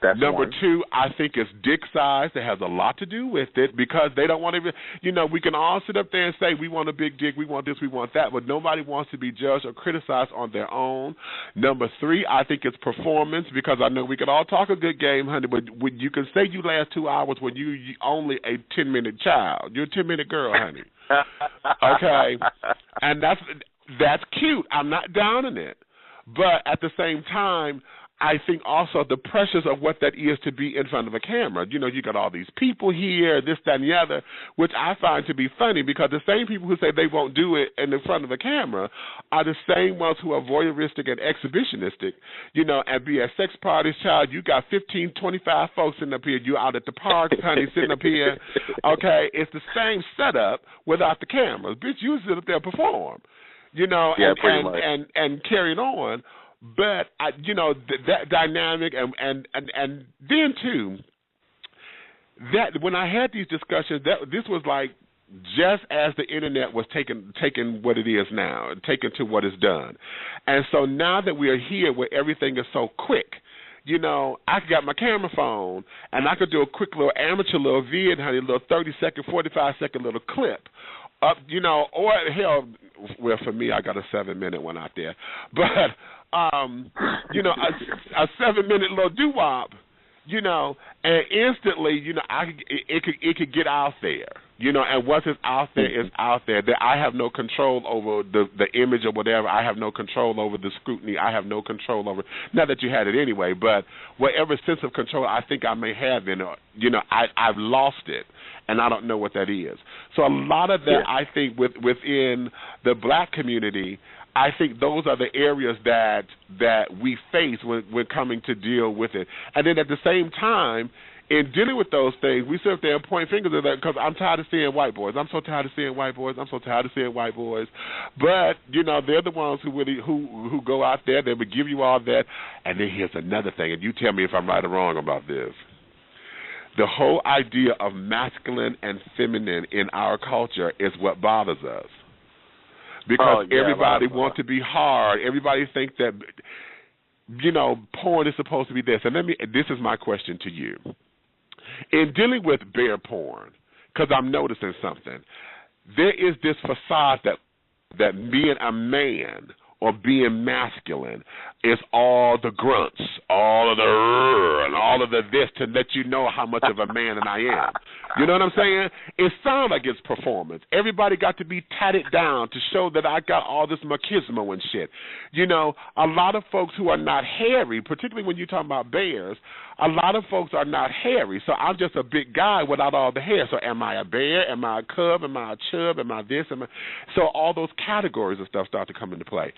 That's Number one. two, I think it's dick size that has a lot to do with it because they don't want to, we can all sit up there and say we want a big dick, we want this, we want that, but nobody wants to be judged or criticized on their own. Number three, I think it's performance because I know we can all talk a good game, honey, but you can say you last 2 hours when you only a 10-minute child. You're a 10-minute girl, honey. Okay? And that's cute. I'm not downing it. But at the same time, I think also the pressures of what that is to be in front of a camera. You got all these people here, this, that, and the other, which I find to be funny because the same people who say they won't do it in the front of a camera are the same ones who are voyeuristic and exhibitionistic, and be at sex parties, child. You got 15, 25 folks sitting up here. You out at the park, honey, sitting up here. Okay, it's the same setup without the cameras. Bitch, you sit up there and perform, and carrying on. But that dynamic and then too, that when I had these discussions, this was like just as the internet was taking what it is now, taken to what is done, and so now that we are here where everything is so quick. I got my camera phone, and I could do a quick little amateur little vid, honey, a little 30-second, 45-second little clip. Or hell, well, for me, I got a 7-minute one out there. But, a 7-minute little doo-wop, and instantly, it could get out there, and once it's out there, it's out there. That I have no control over the image or whatever. I have no control over the scrutiny. I have no control over, not that you had it anyway, but whatever sense of control I think I may have in it, I've lost it, and I don't know what that is. So a lot of that, I think, within the black community, I think those are the areas that we face when coming to deal with it. And then at the same time, in dealing with those things, we sit there and point fingers at that because I'm tired of seeing white boys. I'm so tired of seeing white boys. I'm so tired of seeing white boys. But, they're the ones who really who go out there. They would give you all that. And then here's another thing, and you tell me if I'm right or wrong about this. The whole idea of masculine and feminine in our culture is what bothers us. because everybody wants to be hard. Everybody thinks that, porn is supposed to be this. And this is my question to you. In dealing with bear porn, because I'm noticing something, there is this facade that being a man or being masculine is all the grunts, all of the and all of the this to let you know how much of a man I am. You know what I'm saying? It sounds like it's performance. Everybody got to be tatted down to show that I got all this machismo and shit. A lot of folks who are not hairy, particularly when you're talking about bears, a lot of folks are not hairy. So I'm just a big guy without all the hair. So am I a bear? Am I a cub? Am I a chub? Am I this? So all those categories and stuff start to come into play.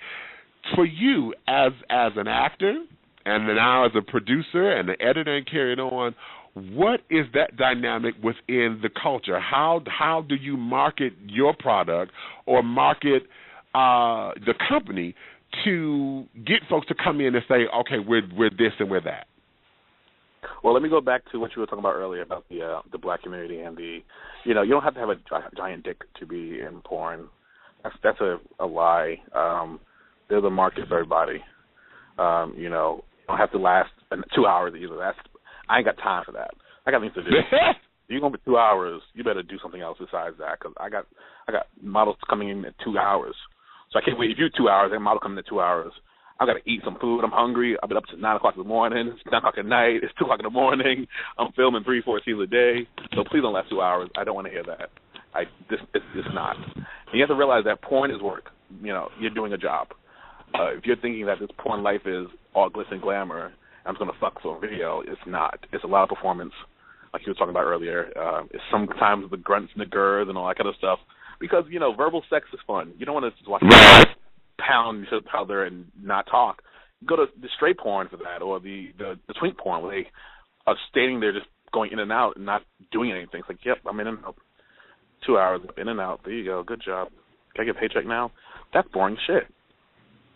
For you as an actor and now as a producer and the editor and carrying on, what is that dynamic within the culture? How do you market your product or market the company to get folks to come in and say, okay, we're this and we're that? Well, let me go back to what you were talking about earlier about the black community and you don't have to have a giant dick to be in porn. That's a lie. There's a market for everybody. You don't have to last 2 hours either. I ain't got time for that. I got things to do. You're going to be 2 hours, you better do something else besides that, because I got models coming in at 2 hours. So I can't wait. If you're 2 hours, and a model coming in 2 hours, I got to eat some food. I'm hungry. I've been up to 9 o'clock in the morning. It's 9 o'clock at night. It's 2 o'clock in the morning. I'm filming 3-4 scenes a day. So please don't last 2 hours. I don't want to hear that. It's not. And you have to realize that porn is work. You're doing a job. If you're thinking that this porn life is all glitz and glamour, I'm going to fuck for a video, it's not. It's a lot of performance, like you were talking about earlier. It's sometimes the grunts and the gurs and all that kind of stuff. Because, verbal sex is fun. You don't want to just watch pound each other and not talk. Go to the straight porn for that, or the twink porn where they are standing there just going in and out and not doing anything. It's like, yep, I'm in and out. 2 hours, in and out. There you go. Good job. Can I get a paycheck now? That's boring shit.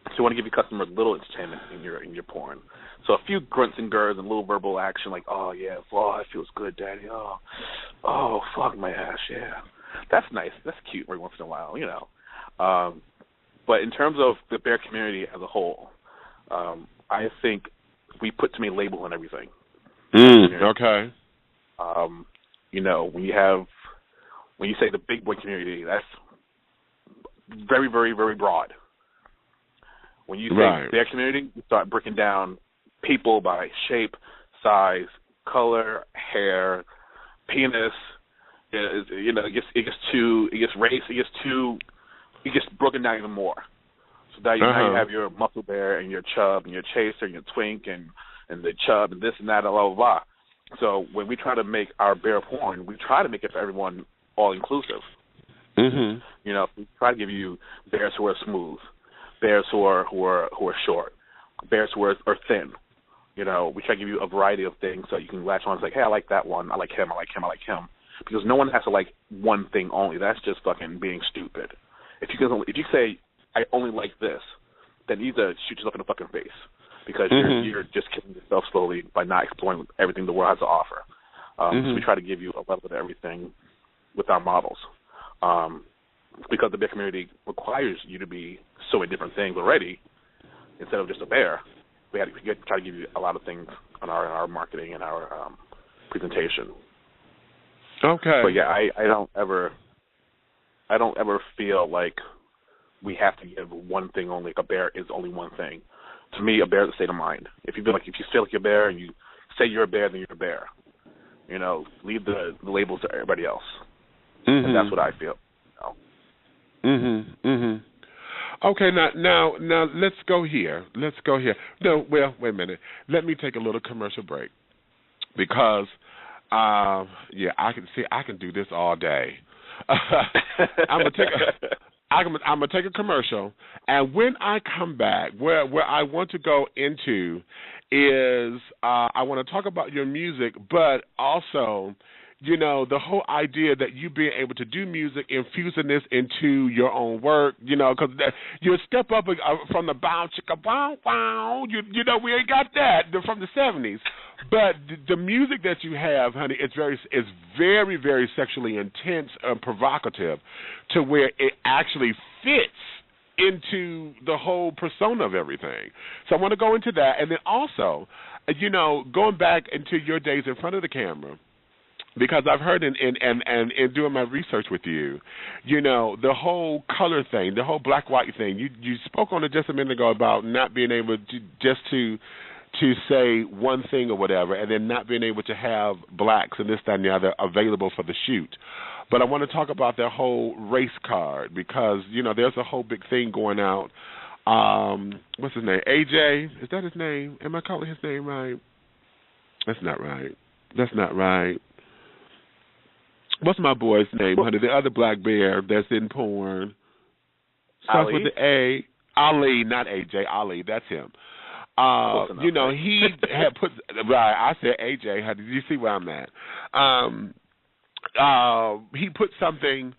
So you want to give your customers a little entertainment in your porn. So a few grunts and gurs and a little verbal action like, oh, yeah, it feels good, Daddy. Oh, fuck my ass, yeah. That's nice. That's cute every once in a while, But in terms of the bear community as a whole, I think we put too many labels on everything. Okay. When you say the big boy community, that's very, very, very broad. When you say bear community, you start breaking down people by shape, size, color, hair, penis. It gets broken down even more. So now you have your muscle bear and your chub and your chaser and your twink and the chub and this and that and blah, blah, blah. So when we try to make our bear porn, we try to make it for everyone all inclusive. Mm-hmm. We try to give you bears who are smooth, bears who are short, bears who are thin. We try to give you a variety of things so you can latch on and say, hey, I like that one, I like him, I like him, I like him. Because no one has to like one thing only. That's just fucking being stupid. If you say I only like this, then you either shoot yourself in the fucking face because you're just killing yourself slowly by not exploring everything the world has to offer. So we try to give you a level of everything with our models. Because the bear community requires you to be so many different things already, instead of just a bear, we try to give you a lot of things on our marketing and our presentation. Okay. But yeah, I don't ever feel like we have to give one thing only. Like a bear is only one thing. To me, a bear is a state of mind. If you feel like you're a bear and you say you're a bear, then you're a bear. Leave the labels to everybody else. And that's what I feel. Okay, now let's go here. No, well, wait a minute. Let me take a little commercial break because I can do this all day. I'm gonna take a commercial, and when I come back, where I want to go into is I want to talk about your music, but also, the whole idea that you being able to do music, infusing this into your own work, because you step up from the bow chicka wow wow, we ain't got that from the 70s, but the music that you have, honey, it's very, very sexually intense and provocative, to where it actually fits into the whole persona of everything. So I want to go into that, and then also, going back into your days in front of the camera, because I've heard in doing my research with you, the whole color thing, the whole black-white thing. You spoke on it just a minute ago about not being able to say one thing or whatever, and then not being able to have blacks and this, that, and the other available for the shoot. But I want to talk about that whole race card because, there's a whole big thing going out. What's his name? AJ? Is that his name? Am I calling his name right? That's not right. What's my boy's name, honey? The other black bear that's in porn. Starts with the A. Ali, not AJ. Ali, that's him. He had put right. I said AJ. How did you see where I'm at? He put something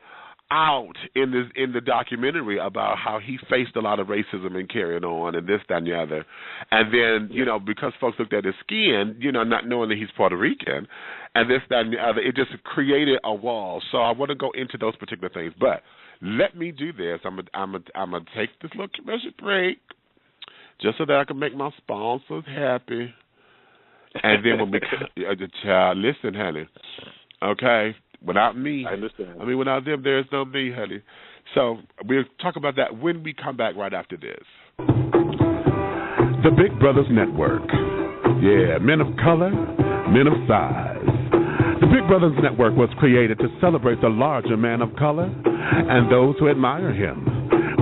out in the documentary about how he faced a lot of racism and carrying on and this, that, and the other. And then, because folks looked at his skin, not knowing that he's Puerto Rican, and this, that, and the other, it just created a wall. So I want to go into those particular things. But let me do this. I'm gonna take this little commercial break, just so that I can make my sponsors happy. And then when we child, listen, honey, okay, without me, I understand. Without them, there's no me, honey. So we'll talk about that when we come back right after this. The Big Brothers Network. Yeah, men of color, men of size. The Big Brothers Network was created to celebrate the larger man of color and those who admire him.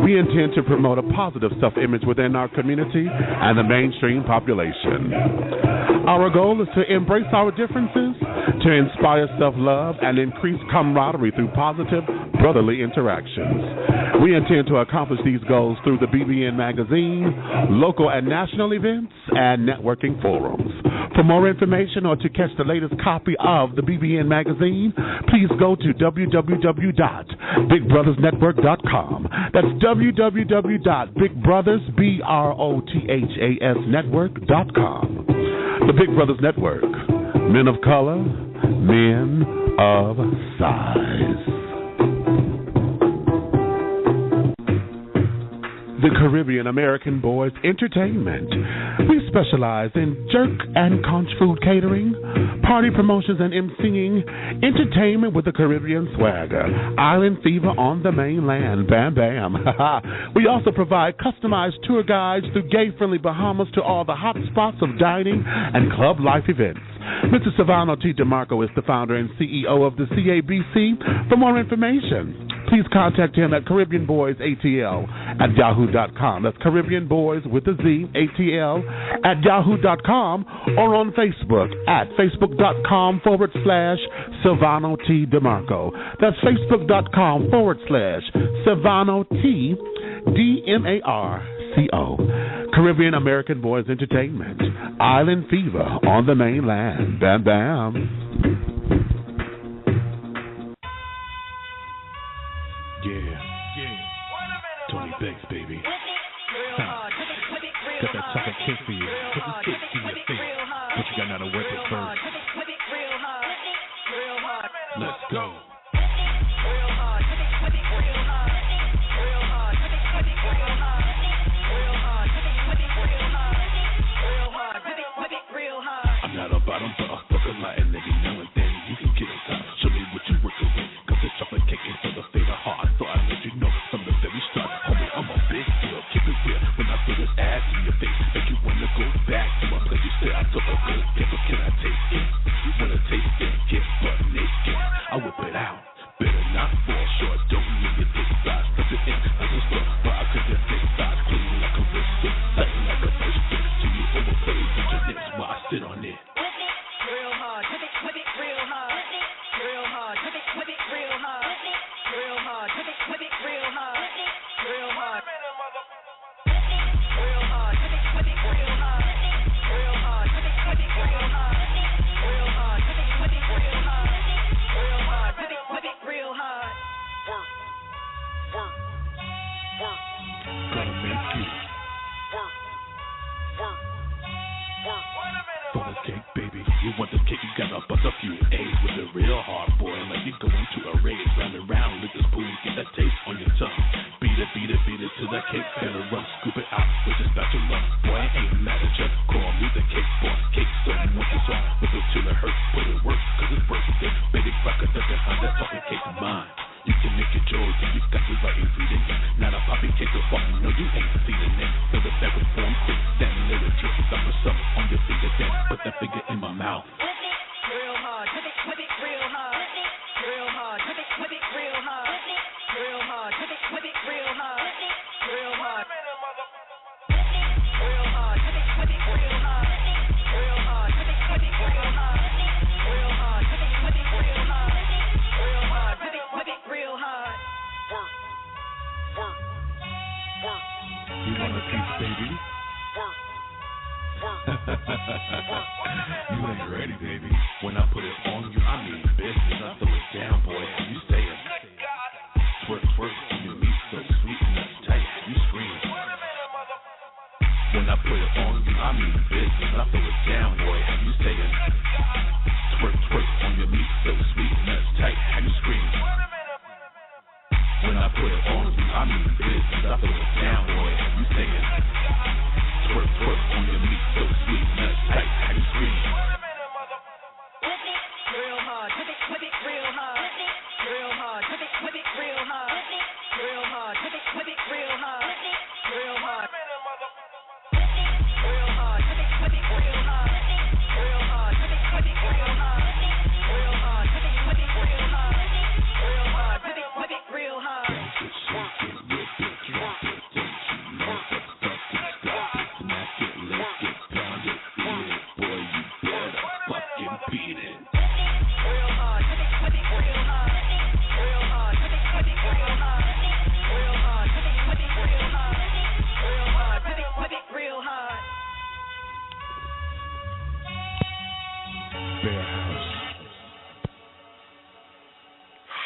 We intend to promote a positive self-image within our community and the mainstream population. Our goal is to embrace our differences, to inspire self-love, and increase camaraderie through positive, brotherly interactions. We intend to accomplish these goals through the BBN magazine, local and national events, and networking forums. For more information or to catch the latest copy of the BBN magazine, please go to www.bigbrothersnetwork.com. That's www.bigbrothersnetwork.com. The Big Brothers Network. Men of color, men of size. The Caribbean American Boys Entertainment. We specialize in jerk and conch food catering, party promotions and emceeing, entertainment with the Caribbean swagger, island fever on the mainland, bam bam. We also provide customized tour guides through gay-friendly Bahamas to all the hot spots of dining and club life events. Mr. Silvano T. DeMarco is the founder and CEO of the CABC. For more information, please contact him at CaribbeanBoysATL@yahoo.com. That's Caribbean Boys with a Z, ATL, @yahoo.com, or on Facebook at Facebook.com/Silvano T. DeMarco. That's Facebook.com/Silvano T. DMARCO. Caribbean American Boys Entertainment. Island fever on the mainland. Bam bam. Yeah. Tony Banks, baby. Got that chocolate cake for you. Put this cake to your face. But you got now to work it first. Let's go. I'm not a bottom dog, but a light nigga now and then. for the cake, baby. You want the cake, you gotta bust a few eggs with a real hard boy, like you going to a raid. Round and round, lick the spoon, get that taste on your tongue. Beat it till the cake better run. Scoop it out with a spatula. Boy, I ain't mad at you. Call me the cake boss. Cake so want this one. With it till it hurts, put it work, cause it's birthday. Baby, fuck it, behind that fucking cake of mine. You can make it yours if you got the right ingredients. Not a poppy cake or fucking, no, you ain't seen it. So the back was formed quick, standing there with drip. Stop yourself on your finger, then put that finger in my mouth. Real hard, whip it real hard. Real hard, whip it real hard. Real hard, whip it real hard. Real hard. Real hard, whip it real hard. Real hard, whip it real hard. Real hard, whip it real hard. Real hard, whip it real hard. Work. You want a piece, baby? You ain't ready, baby. When I put it on you, I mean business. I throw it down, boy. You say it. Twerk, you meet so sweet and that's tight. You scream. When I put it on you, I mean business. I throw it down, boy. You say it. Twerk on your meat so sweet and that's tight. You scream. When I put it on you, I mean business. I throw it down, boy. You say it. Twerk on your meat so sweet and that's tight. You scream. Real hard, whip it real hard. Real hard, whip it real hard. Real hard, whip it real hard. Real hard. Real hard, whip it real hard. Real hard, whip it real hard. Real hard, whip it real hard. Real hard, whip it real hard.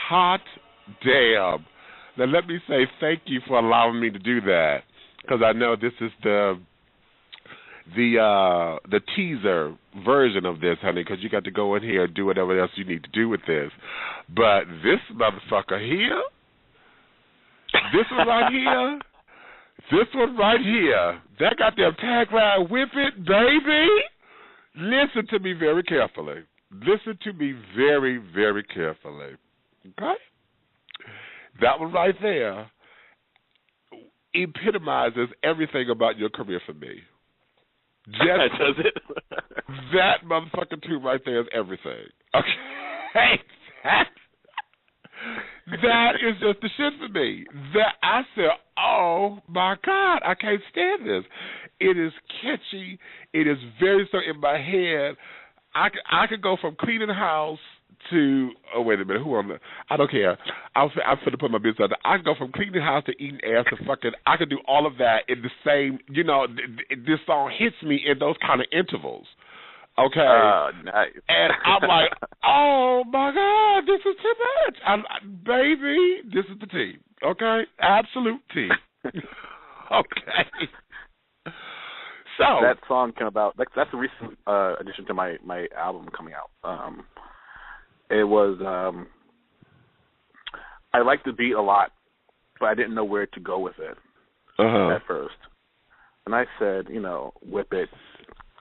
Hot damn. Now let me say thank you for allowing me to do that, because I know this is the teaser version of this, honey, because you got to go in here and do whatever else you need to do with this. But this motherfucker here, this one right here, that goddamn tagline, whip it, baby. Listen to me very carefully. Listen to me very, very carefully. Okay? That one right there epitomizes everything about your career for me. Does it? That motherfucking tune right there is everything. Okay? That is just the shit for me. That I said, oh my God, I can't stand this. It is catchy. It is very so in my head. I could go from cleaning the house to, oh, wait a minute, I don't care. I'm finna put my business out there. I can go from cleaning the house to eating ass to fucking, I could do all of that in the same, this song hits me in those kind of intervals. Okay? Nice. And I'm like, oh my God, this is too much. Baby, this is the tea. Okay? Absolute tea. Okay. So that song came about. That's a recent addition to my album coming out. It was I liked the beat a lot, but I didn't know where to go with it at first. And I said, whip it,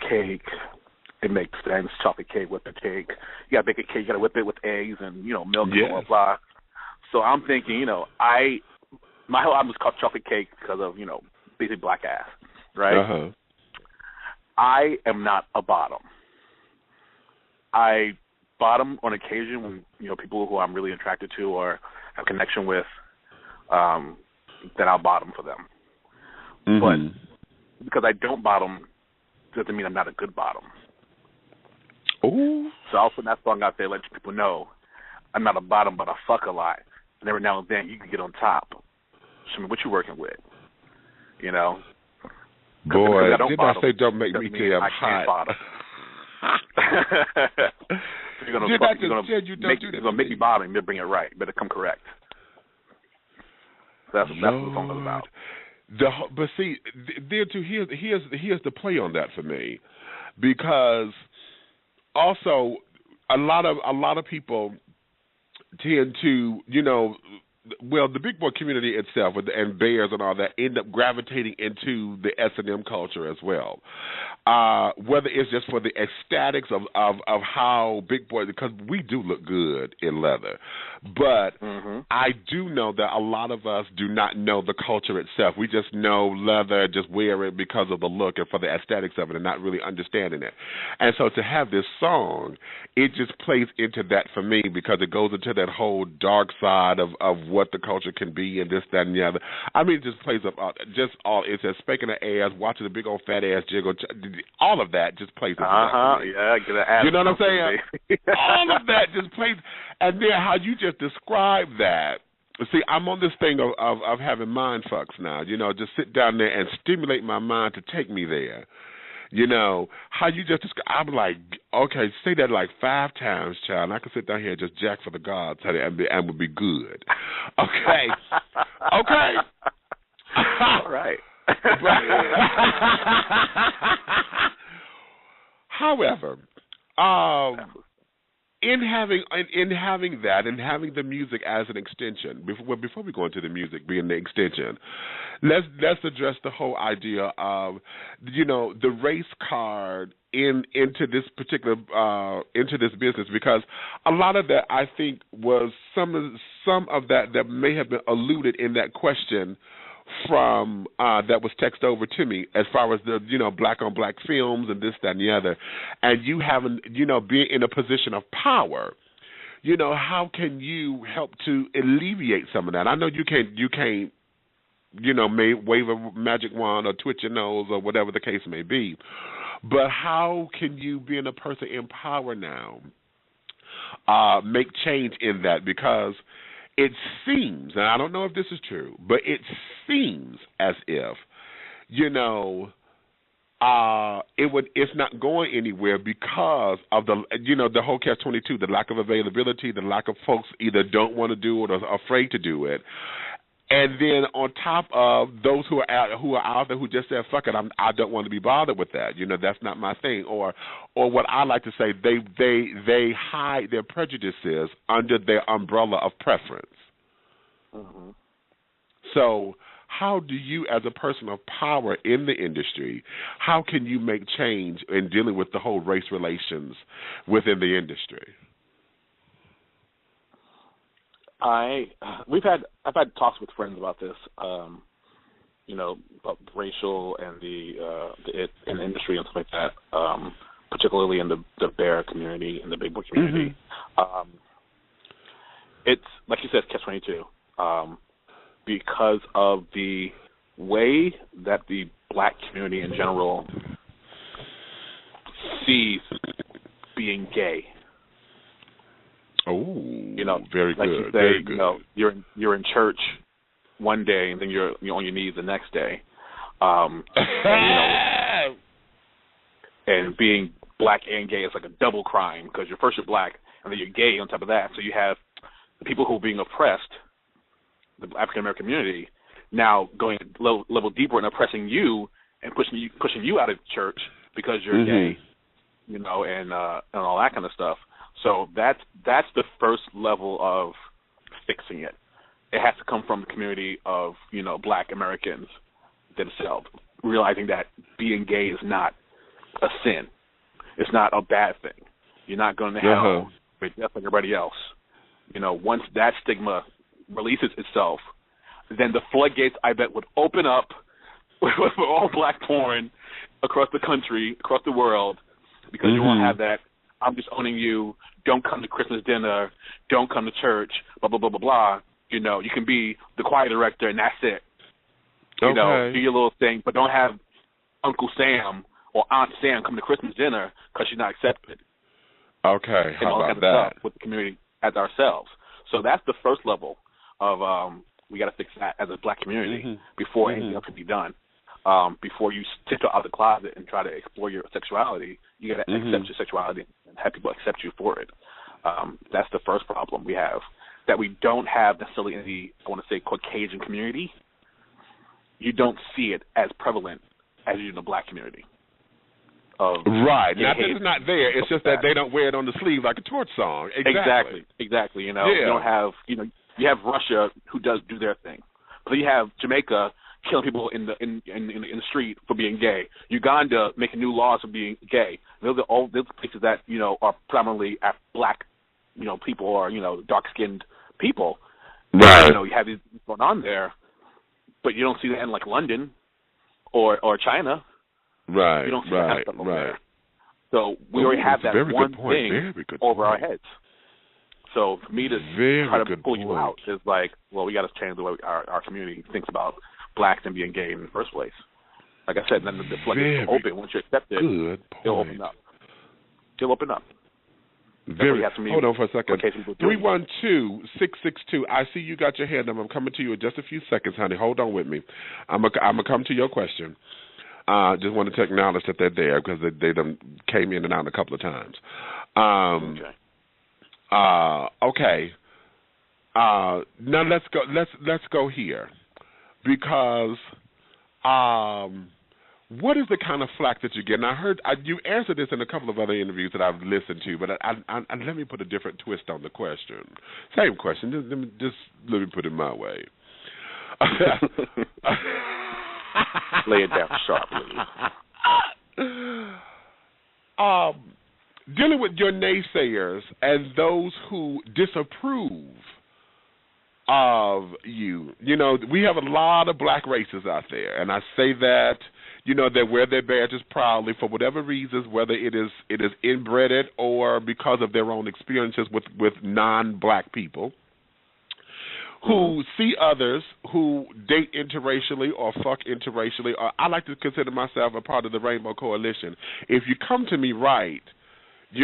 cake. It makes sense. Chocolate cake, whip it cake. You gotta bake a cake. You gotta whip it with eggs and milk and blah blah blah. So I'm thinking, my whole album is called Chocolate Cake because of basically black ass, right? I am not a bottom. I bottom on occasion when people who I'm really attracted to or have connection with, then I'll bottom for them. But because I don't bottom doesn't mean I'm not a good bottom. Ooh. So I'll put that song out there, let people know I'm not a bottom, but I fuck a lot. And every now and then you can get on top. Show me what you're working with. Boy, did bottom, I say don't make me damn hot? So you're gonna make me bottom. You better bring it right. You better come correct. So that's what the song is about. But see, there too. Here's the play on that for me. because also a lot of people tend to, well, the big boy community itself and bears and all that end up gravitating into the S&M culture as well. Whether it's just for the aesthetics of how big boy, because we do look good in leather, but I do know that a lot of us do not know the culture itself. We just know leather, just wear it because of the look and for the aesthetics of it, and not really understanding it. And so to have this song, it just plays into that for me, because it goes into that whole dark side of what the culture can be and this, that, and the other. I mean, it just plays up it's a spanking the ass, watching a big old fat ass jiggle, all of that just plays into that for me. Yeah, get an ass. You know what I'm saying? All of that just plays, and then how you just describe that. See, I'm on this thing of having mind fucks now, just sit down there and stimulate my mind to take me there. How you just describe, I'm like, okay, say that like 5 times, child, and I can sit down here and just jack for the gods and would be good. Okay. Okay. All right. However, in having that and having the music as an extension, before we go into the music being the extension, let's address the whole idea of the race card into this particular into this business, because a lot of that I think was some of that may have been alluded in that question from that was texted over to me, as far as the black on black films and this, that, and the other, and you having being in a position of power, how can you help to alleviate some of that? I know you can't wave a magic wand or twitch your nose or whatever the case may be, but how can you, being a person in power now, make change in that? Because it seems, and I don't know if this is true, but it seems as if, it's not going anywhere because of the whole catch-22, the lack of availability, the lack of folks either don't want to do it or are afraid to do it. And then on top of those who are out there who just said, fuck it, I don't want to be bothered with that. That's not my thing. Or what I like to say, they hide their prejudices under their umbrella of preference. Mm-hmm. So how do you, as a person of power in the industry, how can you make change in dealing with the whole race relations within the industry? I've had talks with friends about this, about racial and the industry and stuff like that, particularly in the bear community and the big boy community. Mm-hmm. It's like you said, catch-22, because of the way that the black community in general sees being gay. Oh, very like good. You say, very good. You're in church one day and then you're on your knees the next day, and being black and gay is like a double crime, because you're black and then you're gay on top of that. So you have the people who are being oppressed, the African American community, now going level deeper and oppressing you and pushing you out of church because you're gay, and all that kind of stuff. So that's the first level of fixing it. It has to come from the community of, black Americans themselves, realizing that being gay is not a sin. It's not a bad thing. You're not going to hell with just like everybody else. Once that stigma releases itself, then the floodgates, I bet, would open up with all black porn across the country, across the world, because you won't have that, I'm just owning you, don't come to Christmas dinner, don't come to church, blah, blah, blah, blah, blah. You can be the choir director and that's it. Do your little thing, but don't have Uncle Sam or Aunt Sam come to Christmas dinner because she's not accepted. Okay, how about that? With the community as ourselves. So that's the first level of we got to fix that as a black community before anything else can be done. Before you tiptoe out of the closet and try to explore your sexuality, you got to accept your sexuality and have people accept you for it. That's the first problem we have, that we don't have necessarily in the, I want to say, Caucasian community. You don't see it as prevalent as you do in the black community. of right. Not that it's not there. It's just that they don't wear it on the sleeve like a torch song. Exactly. You don't have you have Russia who does do their thing, but you have Jamaica killing people in the street for being gay. Uganda making new laws for being gay. Those are all those places that are predominantly black, people or dark-skinned people. Right. You have these going on there, but you don't see that in like London or China. Right. You don't see that stuff over there. So we already have that one thing over our heads. So for me to try to pull you out is like, well, we got to change the way our community thinks about blacks and being gay in the first place. Like I said, then the floodgates will open. Once you accept it, it'll open up. Hold on for a second. 312-662. I see you got your hand up. I'm coming to you in just a few seconds, honey. Hold on with me. I'm gonna come to your question. Just wanted to acknowledge that they're there because they done came in and out a couple of times. Okay. Now let's go here because what is the kind of flack that you get? And I heard you answered this in a couple of other interviews that I've listened to, but I let me put a different twist on the question. Same question. Just let me put it my way. Lay it down sharply. Dealing with your naysayers and those who disapprove of you. We have a lot of black races out there, and I say that, they wear their badges proudly for whatever reasons, whether it is inbred or because of their own experiences with non-black people, who see others who date interracially or fuck interracially, or I like to consider myself a part of the Rainbow Coalition. If you come to me right, hey,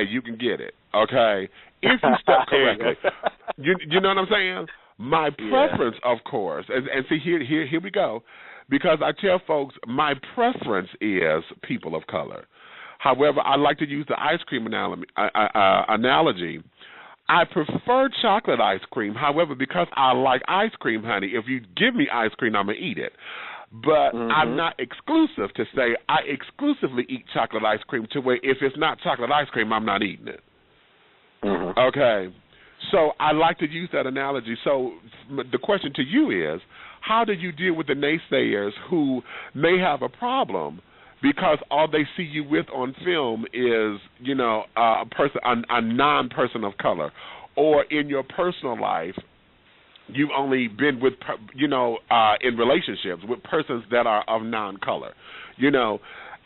you can get it, okay? If you step correctly. You know what I'm saying? My preference, of course, and see, here we go, because I tell folks my preference is people of color. However, I like to use the ice cream analogy. I prefer chocolate ice cream. However, because I like ice cream, honey, if you give me ice cream, I'm going to eat it. But I'm not exclusive to say I exclusively eat chocolate ice cream to where if it's not chocolate ice cream, I'm not eating it. Okay. So I like to use that analogy. So the question to you is, how do you deal with the naysayers who may have a problem because all they see you with on film is, a non-person of color, or in your personal life, you've only been with, in relationships with persons that are of non-color,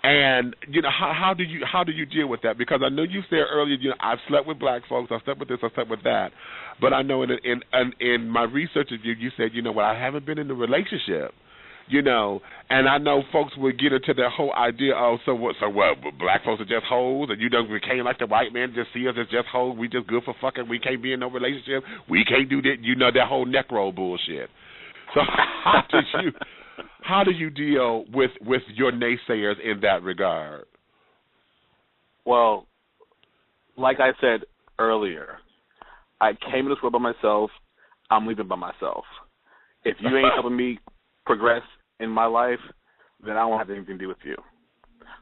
and how do you deal with that? Because I know you said earlier, I've slept with black folks, I've slept with this, I've slept with that, but I know in my research of you said, I haven't been in a relationship. And I know folks would get into their whole idea of, so what, black folks are just hoes, and we can't like the white man just see us as just hoes, we just good for fucking, we can't be in no relationship, we can't do that, that whole neck roll bullshit. So how do you deal with your naysayers in that regard? Well, like I said earlier, I came to this world by myself, I'm leaving by myself. If you ain't helping me progress in my life, then I don't have anything to do with you.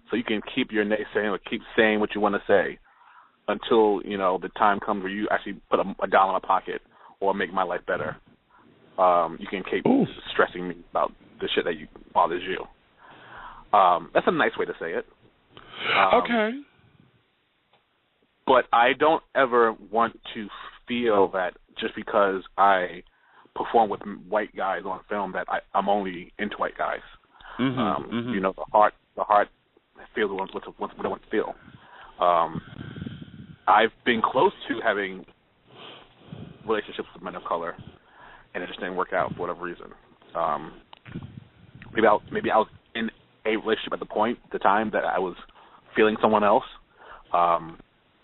So you can keep your naysaying or keep saying what you want to say until, the time comes where you actually put a dollar in my pocket or make my life better. You can keep stressing me about the shit that bothers you. That's a nice way to say it. Okay. But I don't ever want to feel that just because I perform with white guys on film that I'm only into white guys. The heart feels what I want to feel. I've been close to having relationships with men of color, and it just didn't work out for whatever reason. Maybe I was in a relationship at the time that I was feeling someone else, or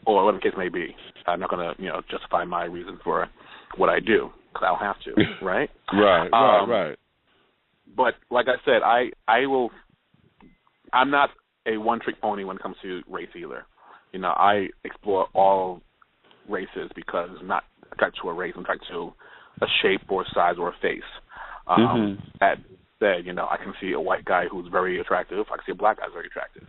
whatever the case may be. I'm not going to justify my reason for what I do, because I don't have to, right? Right. But like I said, I'm not a one-trick pony when it comes to race either. I explore all races because I'm not attracted to a race. I'm attracted to a shape or a size or a face. said, you know, I can see a white guy who's very attractive. I can see a black guy who's very attractive.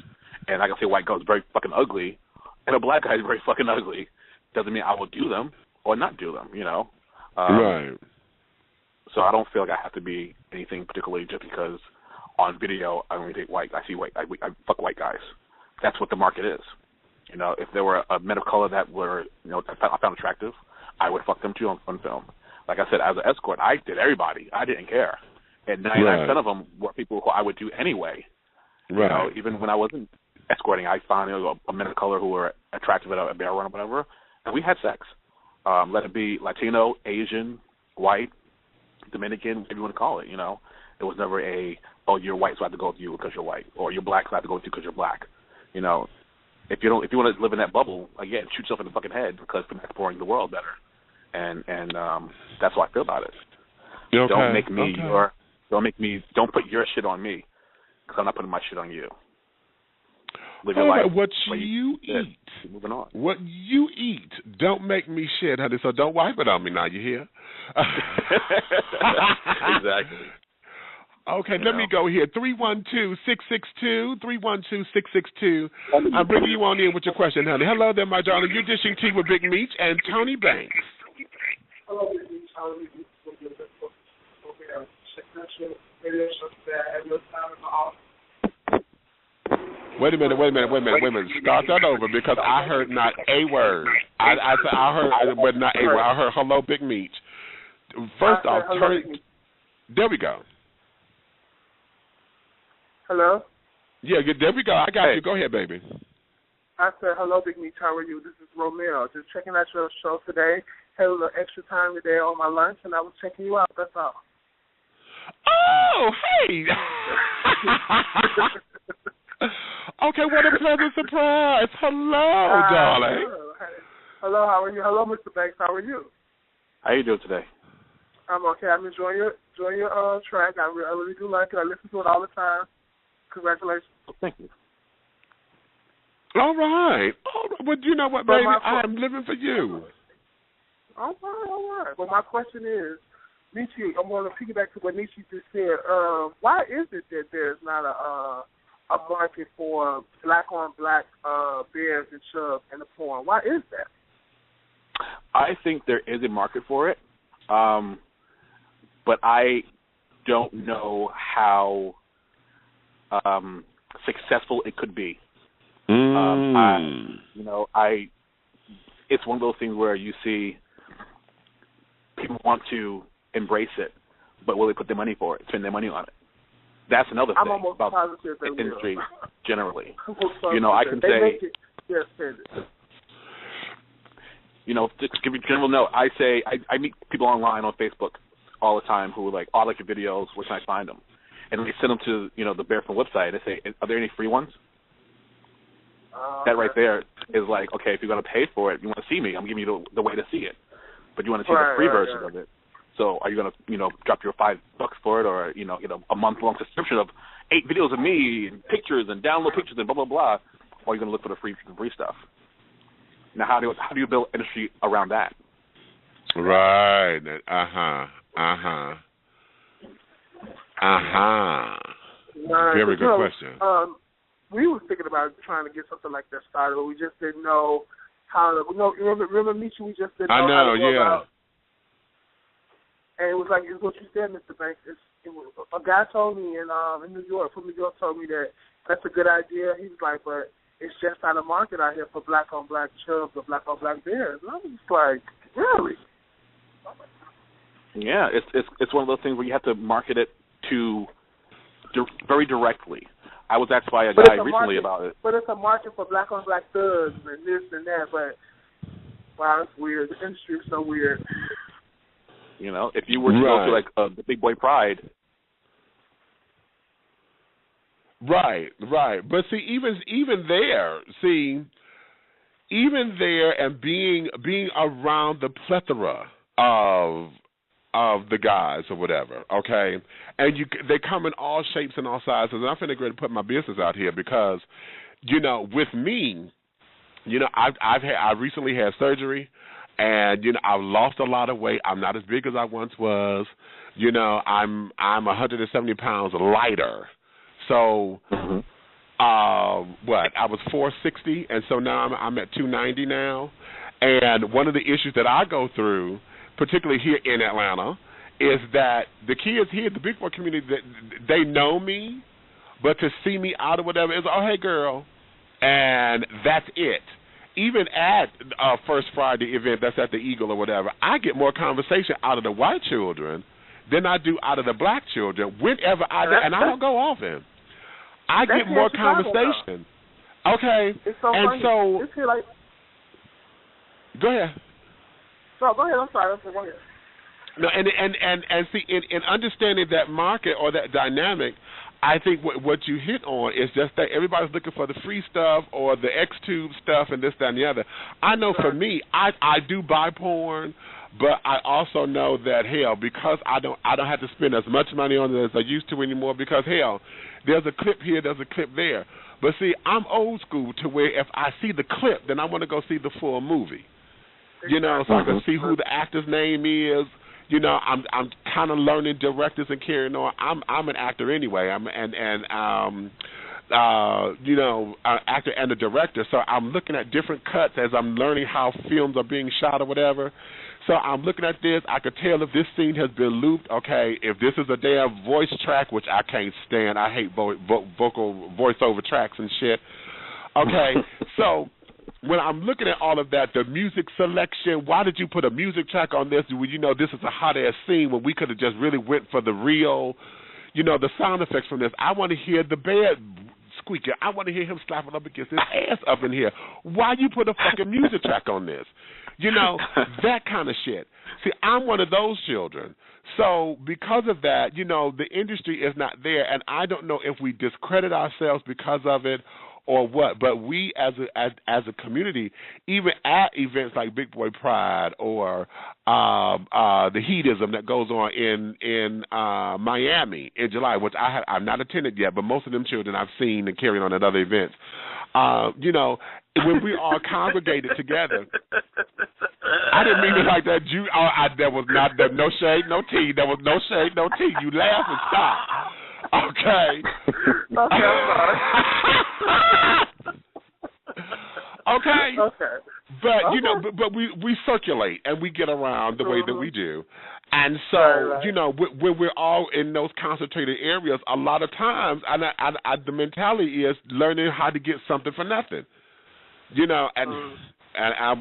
And I can see a white guy who's very fucking ugly, and a black guy who's very fucking ugly. Doesn't mean I will do them or not do them, you know. Right. So I don't feel like I have to be anything particularly just because on video I only date white. I fuck white guys. That's what the market is. You know, if there were a men of color that were, you know, I found attractive, I would fuck them too on film. Like I said, as an escort, I did everybody. I didn't care. And 99% of them were people who I would do anyway. Right. You know, even when I wasn't escorting, I found, you know, a men of color who were attractive at a bear run or whatever, and we had sex. Let it be Latino, Asian, white, Dominican, whatever you want to call it, you know. It was never oh, you're white, so I have to go with you because you're white, or you're black, so I have to go with you because you're black. You know, if you want to live in that bubble, again, shoot yourself in the fucking head because that's exploring the world better. And that's how I feel about it. Okay. Don't put your shit on me because I'm not putting my shit on you. Live All your right, life. what you eat. Moving on. What you eat. Don't make me shit, honey, so don't wipe it on me now, you hear? Exactly. Okay, let me go here. 312-662, 312-662. I'm bringing you on in with your question, honey. Hello there, my darling. You're dishing tea with Big Meech and Tony Banks. Hello, Big Meech. How are you? Wait a minute. Start that over because I heard not a word. I heard, but not a word. I heard hello, Big Meech. First off, there we go. Hello? Yeah, there we go. I got you. Go ahead, baby. I said, hello, Big Meech. How are you? This is Romeo. Just checking out your show today. Had a little extra time today on my lunch, and I was checking you out. That's all. Oh, hey. Okay, what a pleasant surprise. Hello, darling. Hello, how are you? Hello, Mr. Banks. How are you? How you doing today? I'm okay. I'm enjoying your track. I really do like it. I listen to it all the time. Congratulations. Thank you. All right. Well, you know what, baby? I'm living for you. All right. Well, my question is, Nietzsche, I'm going to piggyback to what Nietzsche just said. Why is it that there's not a market for black-on-black bears and chubs in the porn? Why is that? I think there is a market for it, but I don't know how successful it could be. It's one of those things where you see people want to embrace it, but will they put their money for it, spend their money on it? That's another thing about the industry generally. I can say, just give you a general note. I say I meet people online on Facebook all the time who are like, oh, I like your videos. Where can I find them? And we send them to the Barefoot website. They say, are there any free ones? That right there is like, okay, if you're going to pay for it, you want to see me, I'm giving you the way to see it. But you want to see the free version of it. So are you going to, drop your $5 for it, or get a month-long subscription of 8 videos of me and pictures and download pictures and blah blah blah, or are you going to look for the free stuff? Now, how do you build industry around that? Right. Very good question. We were thinking about trying to get something like that started, but we just didn't know how to. Remember Misha? We just didn't know how to go about. And it was like it's what you said, Mr. Banks. A guy told me in New York, from New York, told me that that's a good idea. He was like, but it's just not a market out here for black-on-black chubs or black-on-black bears. And I was just like, really? Yeah, it's one of those things where you have to market it to very directly. I was asked by a guy recently about it. But it's a market for black-on-black thugs and this and that. But wow, it's weird. The industry is so weird. If you were to go to like the Big Boy Pride. Right. But see, even there, and being around the plethora of the guys or whatever, okay, and they come in all shapes and all sizes. And I'm finna go ahead and put my business out here because, with me, I recently had surgery. And, I've lost a lot of weight. I'm not as big as I once was. You know, I'm 170 pounds lighter. So, I was 460, and so now I'm at 290 now. And one of the issues that I go through, particularly here in Atlanta, is that the kids here, the big boy community, they know me, but to see me out or whatever is, oh, hey, girl, and that's it. Even at First Friday event that's at the Eagle or whatever, I get more conversation out of the white children than I do out of the black children whenever and I don't go often. I get more conversation. Okay, it's so and funny. so it's here like. Go ahead. No, go ahead. I'm sorry. Go ahead. No, and see, in understanding that market or that dynamic, I think what you hit on is just that everybody's looking for the free stuff or the X-tube stuff and this, that, and the other. I know for me, I do buy porn, but I also know that, hell, because I don't have to spend as much money on it as I used to anymore, because, hell, there's a clip here, there's a clip there. But, see, I'm old school to where if I see the clip, then I want to go see the full movie. You know, so I can see who the actor's name is. You know, I'm kind of learning directors and carrying on. I'm an actor anyway. I'm actor and a director. So I'm looking at different cuts as I'm learning how films are being shot or whatever. So I'm looking at this. I could tell if this scene has been looped. Okay, if this is a damn voice track, which I can't stand. I hate vocal voiceover tracks and shit. Okay, so when I'm looking at all of that, the music selection, why did you put a music track on this? You know, this is a hot-ass scene when we could have just really went for the real, you know, the sound effects from this. I want to hear the bed squeaking. I want to hear him slapping up against his ass up in here. Why you put a fucking music track on this? You know, that kind of shit. See, I'm one of those children. So because of that, you know, the industry is not there, and I don't know if we discredit ourselves because of it or what, but we as a community, even at events like Big Boy Pride or the Heatism that goes on in Miami in July, which I've not attended yet, but most of them children I've seen and carried on at other events. You know, when we all congregated together, I didn't mean it like that. There was no shade, no tea. There was no shade, no tea. You laugh and stop. Okay. Okay. Okay. But you know, but we circulate and we get around the way that we do, and so you know, when we're all in those concentrated areas, a lot of times, the mentality is learning how to get something for nothing, you know, and I'm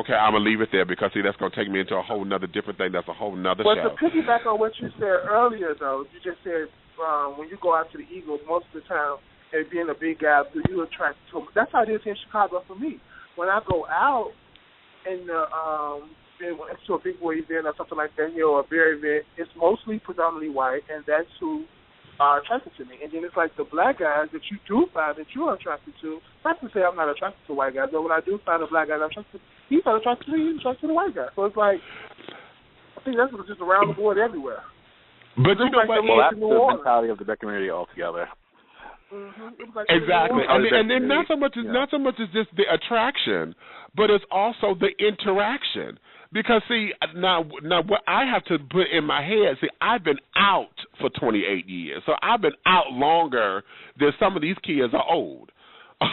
gonna leave it there because see, that's gonna take me into a whole nother different thing. That's a whole nother show. But to piggyback on what you said earlier, though, you just said when you go out to the Eagles, most of the time, and being a big guy, you attract to them. That's how it is in Chicago for me. When I go out and to a big boy event or something like that, you know, a beer event, it's mostly predominantly white, and that's who are attracted to me. And then it's like the black guys that you do find that you are attracted to. Not to say I'm not attracted to white guys, but when I do find a black guy that I'm attracted to, he's not attracted to me, he's attracted to the white guy. So it's like, I think that's just around the board everywhere. But you know what? Well, that's the mentality of the black community altogether. Exactly, and then not so much as just the attraction, but it's also the interaction. Because see, now what I have to put in my head, see, I've been out for 28 years, so I've been out longer than some of these kids are old.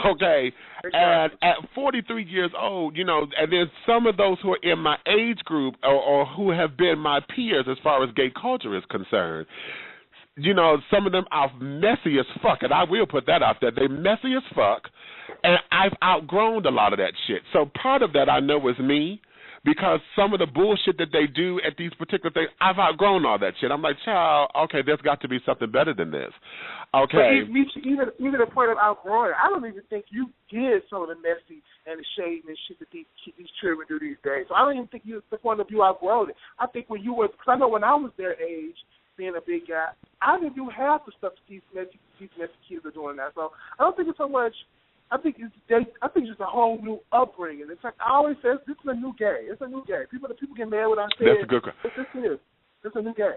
Okay, and at 43 years old, you know, and then some of those who are in my age group or who have been my peers as far as gay culture is concerned. You know, some of them are messy as fuck, and I will put that out there. They're messy as fuck, and I've outgrown a lot of that shit. So part of that I know is me, because some of the bullshit that they do at these particular things, I've outgrown all that shit. I'm like, child, okay, there's got to be something better than this. Okay. But even the point of outgrowing, I don't even think you did some of the messy and the shade and shit that these children do these days. So I don't even think the point of view outgrown it. I think when you were, because I know when I was their age, being a big guy, I didn't do half the stuff that these messy kids are doing now. So I don't think it's so much. I think it's just a whole new upbringing. It's like I always say, this is a new gay. It's a new gay. People get mad when I say that's a good. This is a new gay.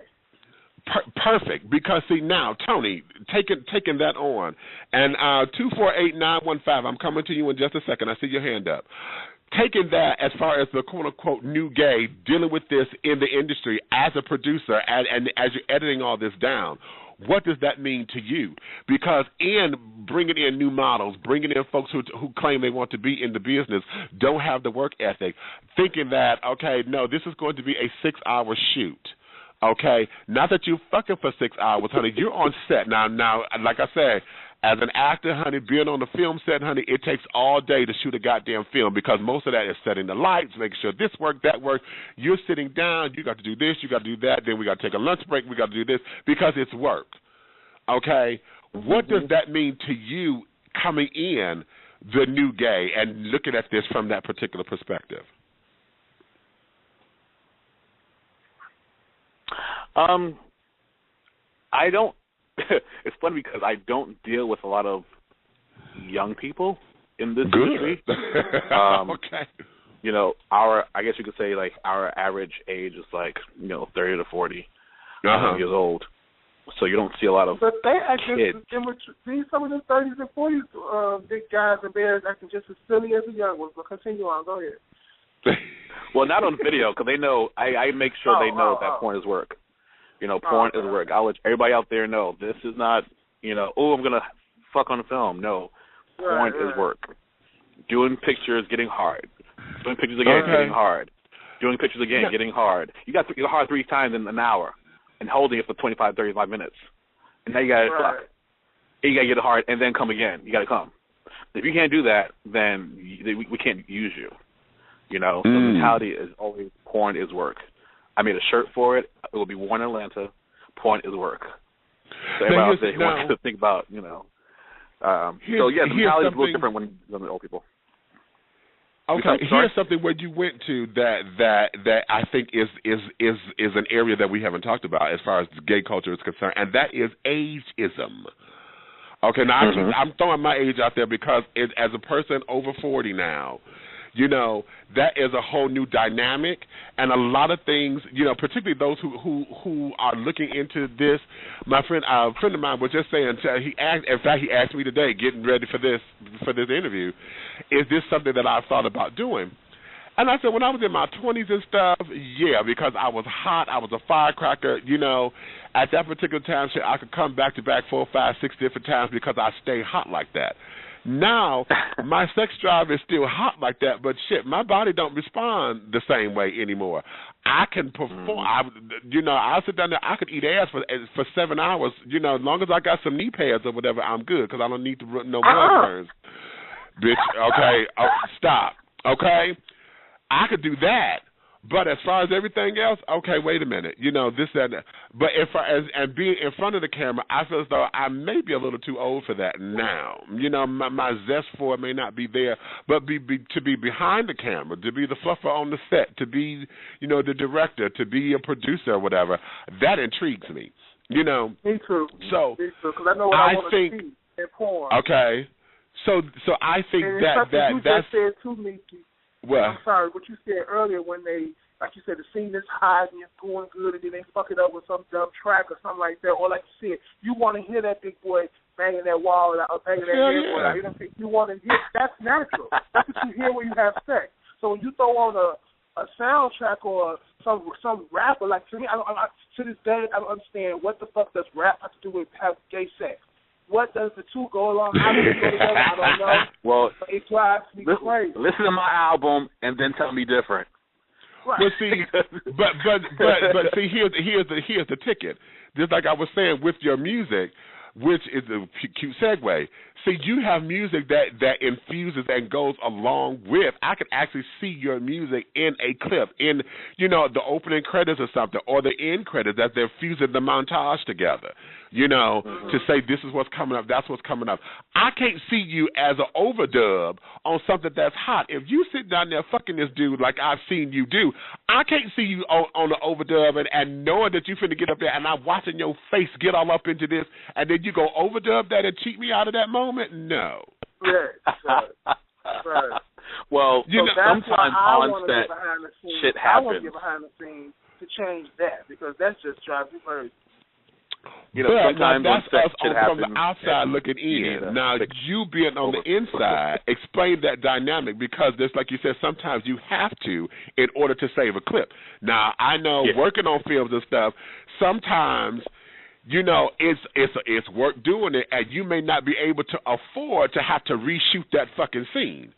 Perfect, because see now, Tony, taking that on, and 248-915. I'm coming to you in just a second. I see your hand up. Taking that as far as the quote unquote new gay, dealing with this in the industry as a producer, and as you're editing all this down, what does that mean to you? Because in bringing in new models, bringing in folks who claim they want to be in the business, don't have the work ethic, thinking that, okay, no, this is going to be a 6-hour shoot. Okay, not that you fucking for 6 hours, honey. You're on set now. Like I said, as an actor, honey, being on the film set, honey, it takes all day to shoot a goddamn film because most of that is setting the lights, making sure this works, that works. You're sitting down. You got to do this. You got to do that. Then we got to take a lunch break. We got to do this because it's work. Okay, what does that mean to you coming in, the new gay, and looking at this from that particular perspective? I don't. It's funny because I don't deal with a lot of young people in this industry. Okay. You know, I guess you could say like our average age is like 30 to 40 years old. So you don't see a lot of But they actually, kids. see some of the 30s and 40s big guys and bears acting just as silly as the young ones. But continue on. Go ahead. Well, not on video because they know. I make sure they know that porn is work. Porn is work. I'll let everybody out there know this is not, I'm going to fuck on the film. No, porn is work. Doing pictures, getting hard. Doing pictures again, getting hard. Doing pictures again, getting hard. You got to get hard 3 times in an hour and holding it for 25, 35 minutes. And now you got to fuck. And you got to get it hard and then come again. You got to come. If you can't do that, then we can't use you. The mentality is always porn is work. I made a shirt for it. It will be worn in Atlanta. Porn is work. So everybody out there who wants to think about, the mentality is a little different when the old people. Okay, here's something where you went to that I think is an area that we haven't talked about as far as gay culture is concerned, and that is ageism. Okay, now I'm throwing my age out there because as a person over 40 now, that is a whole new dynamic, and a lot of things, particularly those who are looking into this. My friend, a friend of mine was just saying, he asked me today, getting ready for this interview, is this something that I've thought about doing? And I said, when I was in my 20s and stuff, yeah, because I was hot, I was a firecracker, at that particular time, shit, I could come back to back 4, 5, 6 different times because I stay hot like that. Now, my sex drive is still hot like that, but shit, my body don't respond the same way anymore. I can perform. I'll sit down there. I could eat ass for 7 hours. As long as I got some knee pads or whatever, I'm good because I don't need to run no blood burns. Bitch, okay, stop. Okay, I could do that. But as far as everything else, okay, wait a minute. This, that, that. But and being in front of the camera, I feel as though I may be a little too old for that now. My zest for it may not be there, but to be behind the camera, to be the fluffer on the set, to be, the director, to be a producer or whatever, that intrigues me. Me too. So me too, because I know what I want to see in porn. Okay. So I think that you just said too, Mickey. Well, I'm sorry, what you said earlier when they, like you said, the scene is high and it's going good and then they fuck it up with some dumb track or something like that. Or like you said, you want to hear that big boy banging that wall or banging that headboard out. You want to hear, that's natural. That's what you hear when you have sex. So when you throw on a soundtrack or some rapper, like to me, to this day, I don't understand what the fuck does rap have to do with have gay sex. What does the two go along? How do they go together? I don't know. Well, it drives me crazy. Listen to my album and then tell me different. Right. But see, but see, here's the ticket. Just like I was saying with your music, which is a cute segue. See, you have music that infuses and goes along with. I can actually see your music in a clip, in the opening credits or something, or the end credits that they're fusing the montage together. To say this is what's coming up, that's what's coming up. I can't see you as an overdub on something that's hot. If you sit down there fucking this dude like I've seen you do, I can't see you on the overdub and knowing that you finna get up there and I'm watching your face get all up into this and then you go overdub that and cheat me out of that moment? No. Right. Well, sometimes on set shit happens. I want to get behind the scenes to change that because that's just drives me crazy. You know, sometimes that's us from the happen, outside looking in. Now, you being on the inside, explain that dynamic, because there's, like you said, sometimes you have to in order to save a clip. Now, I know working on films and stuff, sometimes, you know, it's work doing it, and you may not be able to afford to have to reshoot that fucking scene.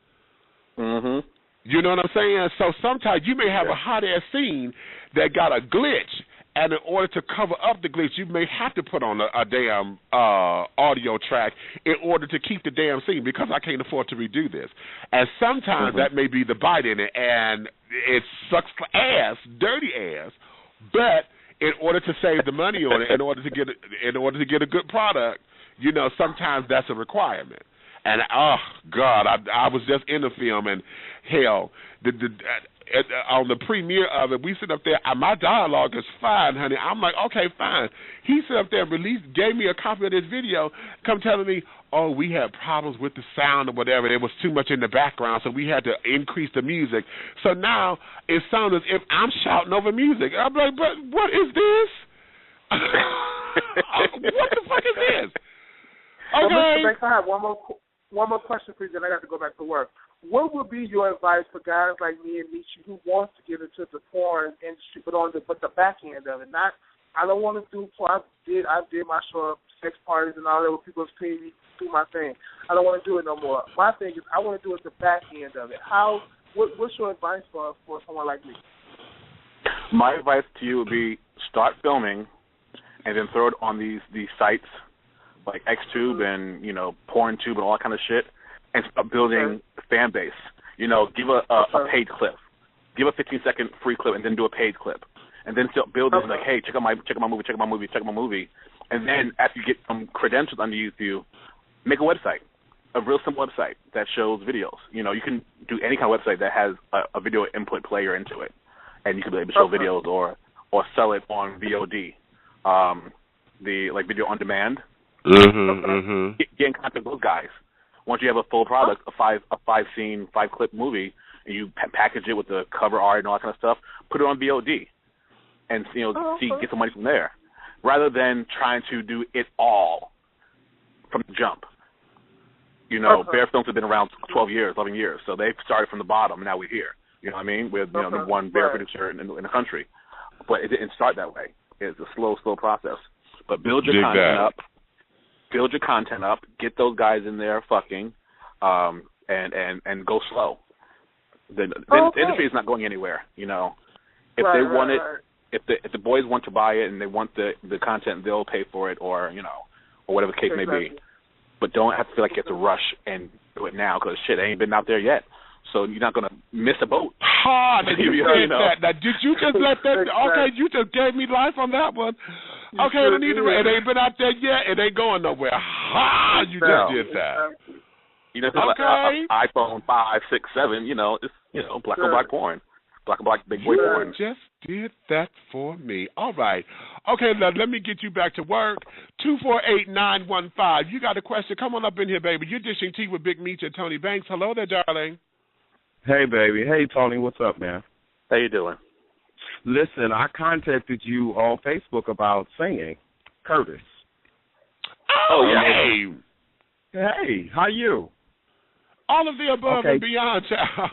Mm-hmm. You know what I'm saying? So sometimes you may have a hot-ass scene that got a glitch, and in order to cover up the glitch, you may have to put on a damn audio track in order to keep the damn scene, because I can't afford to redo this. And sometimes that may be the bite in it, and it sucks ass, dirty ass, but in order to save the money on it, in order to get a good product, you know, sometimes that's a requirement. And oh God, I was just in the film, and hell, on the premiere of it, we sit up there. My dialogue is fine, honey. I'm like, okay, fine. He sit up there and gave me a copy of this video, come telling me, oh, we had problems with the sound or whatever. There was too much in the background, so we had to increase the music. So now it sounds as if I'm shouting over music. I'm like, but what is this? What the fuck is this? Okay. Well, Mr. Banks, I have one more question for you, then I got to go back to work. What would be your advice for guys like me and Nietzsche who wants to get into the porn industry, but the back end of it? Not, I don't want to do porn. I did my show of sex parties and all that with people's TV, do my thing. I don't want to do it no more. My thing is, I want to do it the back end of it. What's your advice for someone like me? My advice to you would be start filming, and then throw it on these sites like XTube and, you know, PornTube and all that kind of shit, and start building a fan base. You know, give a paid clip. Give a 15-second free clip, and then do a paid clip. And then start building like, hey, check out my movie. And then after you get some credentials underneath you, make a website, a real simple website that shows videos. You know, you can do any kind of website that has a video input player into it, and you can be able to show videos or sell it on VOD, the like video on demand. Get in contact with those guys. Once you have a full product, a five scene, 5-clip movie, and you package it with the cover art and all that kind of stuff, put it on VOD, and get some money from there, rather than trying to do it all from the jump. You know, Bear Films have been around 12 years, 11 years, so they've started from the bottom, and now we're here. You know what I mean? We're the one Bear producer in the country, but it didn't start that way. It's a slow process. But build your content up. Build your content up. Get those guys in there fucking, and go slow. The industry is not going anywhere. You know, if they want it, if the boys want to buy it and they want the content, they'll pay for it, or you know, or whatever the case may be. But don't have to feel like you have to rush and do it now, because shit ain't been out there yet. So you're not gonna miss a boat. You know. Now, did you just let that? Okay, you just gave me life on that one. Okay, it ain't been out there yet. It ain't going nowhere. You just did that. You know, like iPhone 5, 6, 7. You know, it's black on black porn, black on black big boy porn. You just did that for me. All right. Okay, now let me get you back to work. 248-915. You got a question? Come on up in here, baby. You're dishing tea with Big Meech and Tony Banks. Hello there, darling. Hey, baby. Hey, Tony. What's up, man? How you doing? Listen, I contacted you on Facebook about singing, Curtis. Oh, yeah. Hey, how you? All of the above and beyond, child.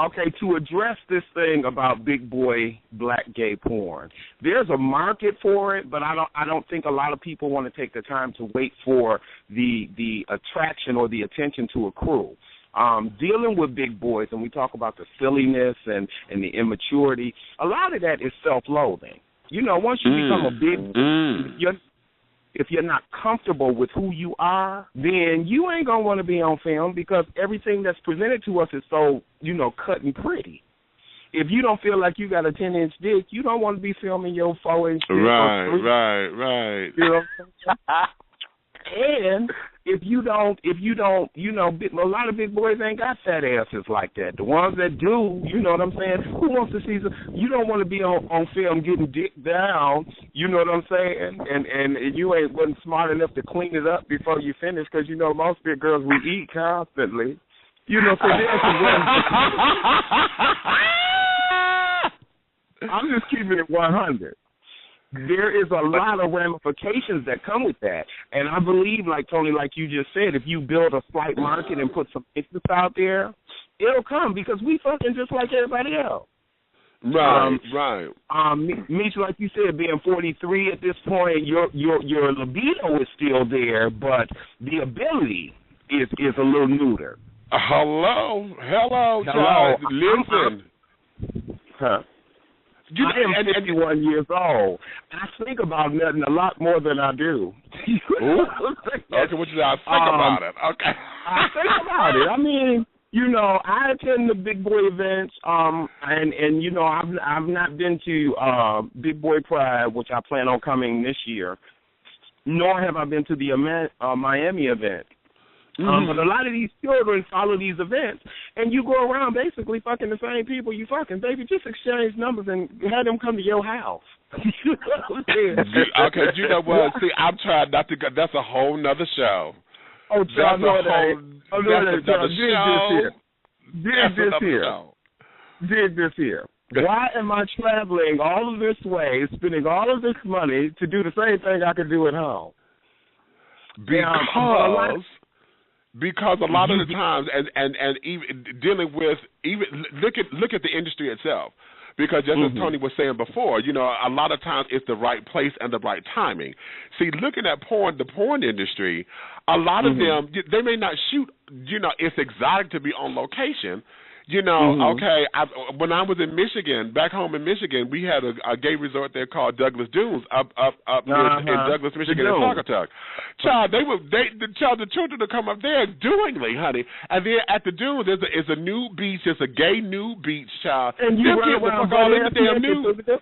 Okay, to address this thing about big boy black gay porn, there's a market for it, but I don't think a lot of people want to take the time to wait for the attraction or the attention to accrue. Dealing with big boys, and we talk about the silliness and the immaturity, a lot of that is self-loathing. You know, once you become a big if you're not comfortable with who you are, then you ain't going to want to be on film, because everything that's presented to us is so, cut and pretty. If you don't feel like you got a 10-inch dick, you don't want to be filming your 4-inch dick. Right. You know what I'm saying? And if you don't, a lot of big boys ain't got fat asses like that. The ones that do, you know what I'm saying? Who wants to see you don't want to be on film getting dick down, you know what I'm saying? And you wasn't smart enough to clean it up before you finish, because, most big girls, we eat constantly. So there's some I'm just keeping it 100. there is a lot of ramifications that come with that. And I believe, like Tony, like you just said, if you build a slight market and put some interest out there, it'll come because we fucking just like everybody else. Right, right. Misha, like you said, being 43 at this point, your libido is still there, but the ability is a little neuter. Hello, child. Listen. I am 51 years old. I think about nothing a lot more than I do. Okay, what you I think about it. Okay. I think about it. I mean, you know, I attend the Big Boy events, and you know, I've not been to Big Boy Pride, which I plan on coming this year, nor have I been to the Miami event. But a lot of these children follow these events, and you go around basically fucking the same people you fucking. Baby, just exchange numbers and have them come to your house. Okay, you know what? See, I'm trying not to go. That's a whole nother show. Oh, that's another show. Dig this here. Why am I traveling all of this way, spending all of this money to do the same thing I could do at home? Because a lot of the times, and even dealing with look at the industry itself. Because just as Tony was saying before, you know, a lot of times it's the right place and the right timing. See, looking at the porn industry, a lot of them, they may not shoot, you know, it's exotic to be on location. You know, okay, when I was in Michigan, back home in Michigan, we had a gay resort there called Douglas Dunes up in Douglas, Michigan, in Saugatuck. Child, the children would come up there doingly, honey. And then at the Dunes, there's a new beach, it's a gay new beach, child. And you run around all in the damn nude. Yes.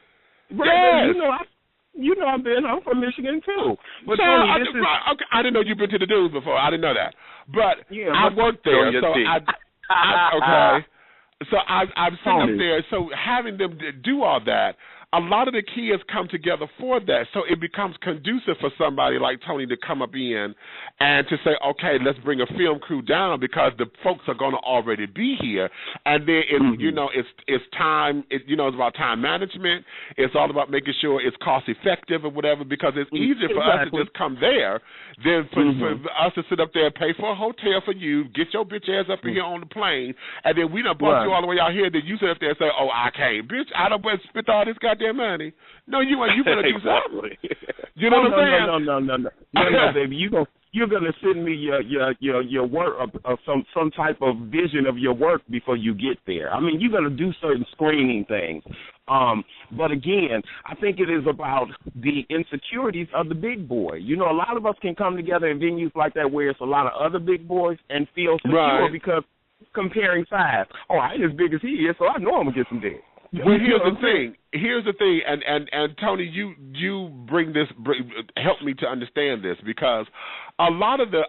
You know I'm from Michigan too. But child, Tony, I didn't know you've been to the Dunes before. I didn't know that. But I worked there, so okay. So I've seen up there. So having them do all that, a lot of the kids come together for that. So it becomes conducive for somebody like Tony to come up in and to say, okay, let's bring a film crew down because the folks are going to already be here. And then it's you know it's time. You know, it's about time management. It's all about making sure it's cost effective or whatever because it's easier for us to just come there than for us to sit up there and pay for a hotel for you, get your bitch ass up here on the plane, and then we done brought you all the way out here. Then you sit up there and say, oh, I can't, bitch. I done spent all this goddamn money. No, you ain't. You better do something. You know what I'm saying? No, baby. You're gonna send me your work some type of vision of your work before you get there. I mean, you're gonna do certain screening things. But again, I think it is about the insecurities of the big boy. You know, a lot of us can come together in venues like that where it's a lot of other big boys and feel secure because comparing size. Oh, I ain't as big as he is, so I know I'm gonna get some dick. Well, here's the thing, and Tony, you help me to understand this because a lot of the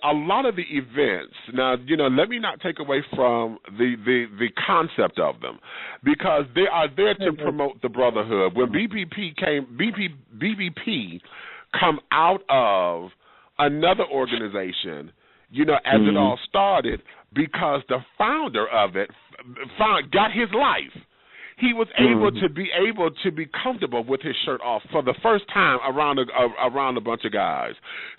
events. Now, you know, let me not take away from the concept of them because they are there to promote the brotherhood. When BBP come out of another organization, you know, as it all started because the founder of it got his life. He was able to be comfortable with his shirt off for the first time around a bunch of guys.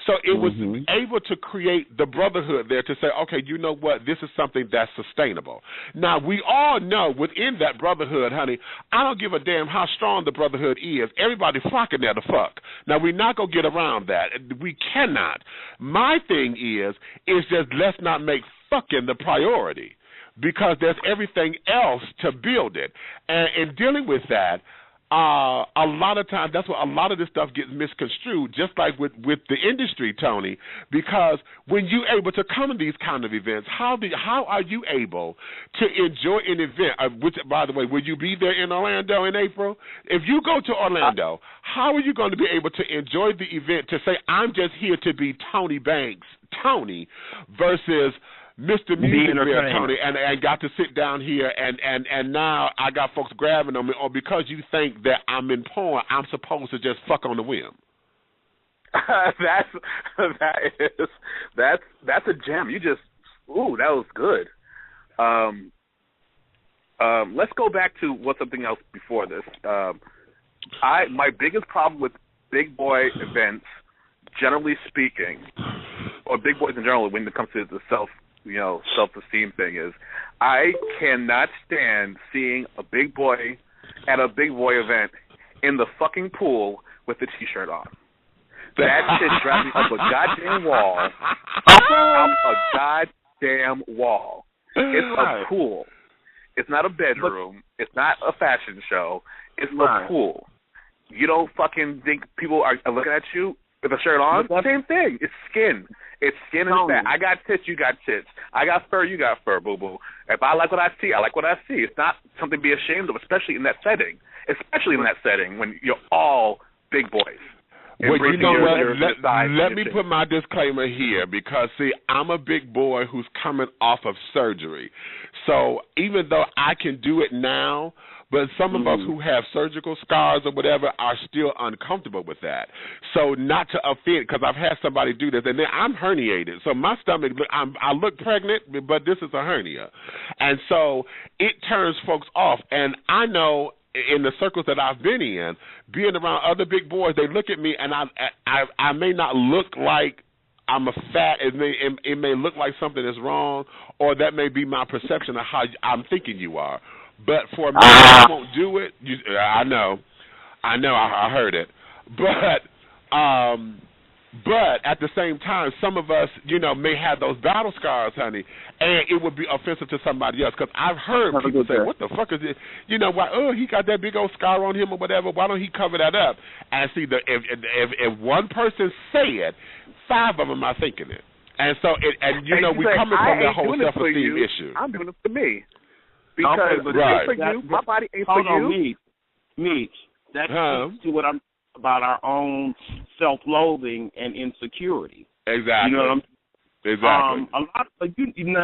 So it was able to create the brotherhood there to say, okay, you know what, this is something that's sustainable. Now, we all know within that brotherhood, honey, I don't give a damn how strong the brotherhood is. Everybody flocking there to fuck. Now, we're not going to get around that. We cannot. My thing is just let's not make fucking the priority. Because there's everything else to build it. And in dealing with that, a lot of times that's why a lot of this stuff gets misconstrued, just like with the industry, Tony, because when you're able to come to these kind of events, how are you able to enjoy an event, which, by the way, will you be there in Orlando in April? If you go to Orlando, how are you going to be able to enjoy the event to say, I'm just here to be Tony Banks, Tony, versus Mr. Music Bear Tony, and got to sit down here, and now I got folks grabbing on me, or because you think that I'm in porn, I'm supposed to just fuck on the whim. That's a gem. You just that was good. Let's go back to something else before this. My biggest problem with big boy events, generally speaking, or big boys in general, when it comes to the self-esteem thing, is I cannot stand seeing a big boy at a big boy event in the fucking pool with a t-shirt on. That shit drives me up a goddamn wall. Up a goddamn wall. It's a pool. It's not a bedroom. It's not a fashion show. It's a pool. You don't fucking think people are looking at you with a shirt on? Same thing. It's skin. It's skin and fat. I got tits, you got tits. I got fur, you got fur, boo-boo. If I like what I see, I like what I see. It's not something to be ashamed of, especially in that setting. Especially in that setting when you're all big boys. Well, you know what? Let me put my disclaimer here because, see, I'm a big boy who's coming off of surgery. So even though I can do it now, but some of us who have surgical scars or whatever are still uncomfortable with that. So not to offend, because I've had somebody do this, and then I'm herniated. So my stomach, I look pregnant, but this is a hernia. And so it turns folks off. And I know in the circles that I've been in, being around other big boys, they look at me, and I may not look like I'm a fat. It may look like something is wrong, or that may be my perception of how I'm thinking you are. But for me, I won't do it. I know, I heard it. But at the same time, some of us, may have those battle scars, honey, and it would be offensive to somebody else. Because I've heard people say, "What the fuck is it? Why? Oh, he got that big old scar on him or whatever. Why don't he cover that up?" And see, if one person said, 5 of them are thinking it, and so we coming from that whole self-esteem issue. I'm doing it for me. Because it's for you, my body ain't for you. Hold on, Meech. That comes to what I'm about, our own self-loathing and insecurity. Exactly. You know what I'm saying? Exactly. A lot of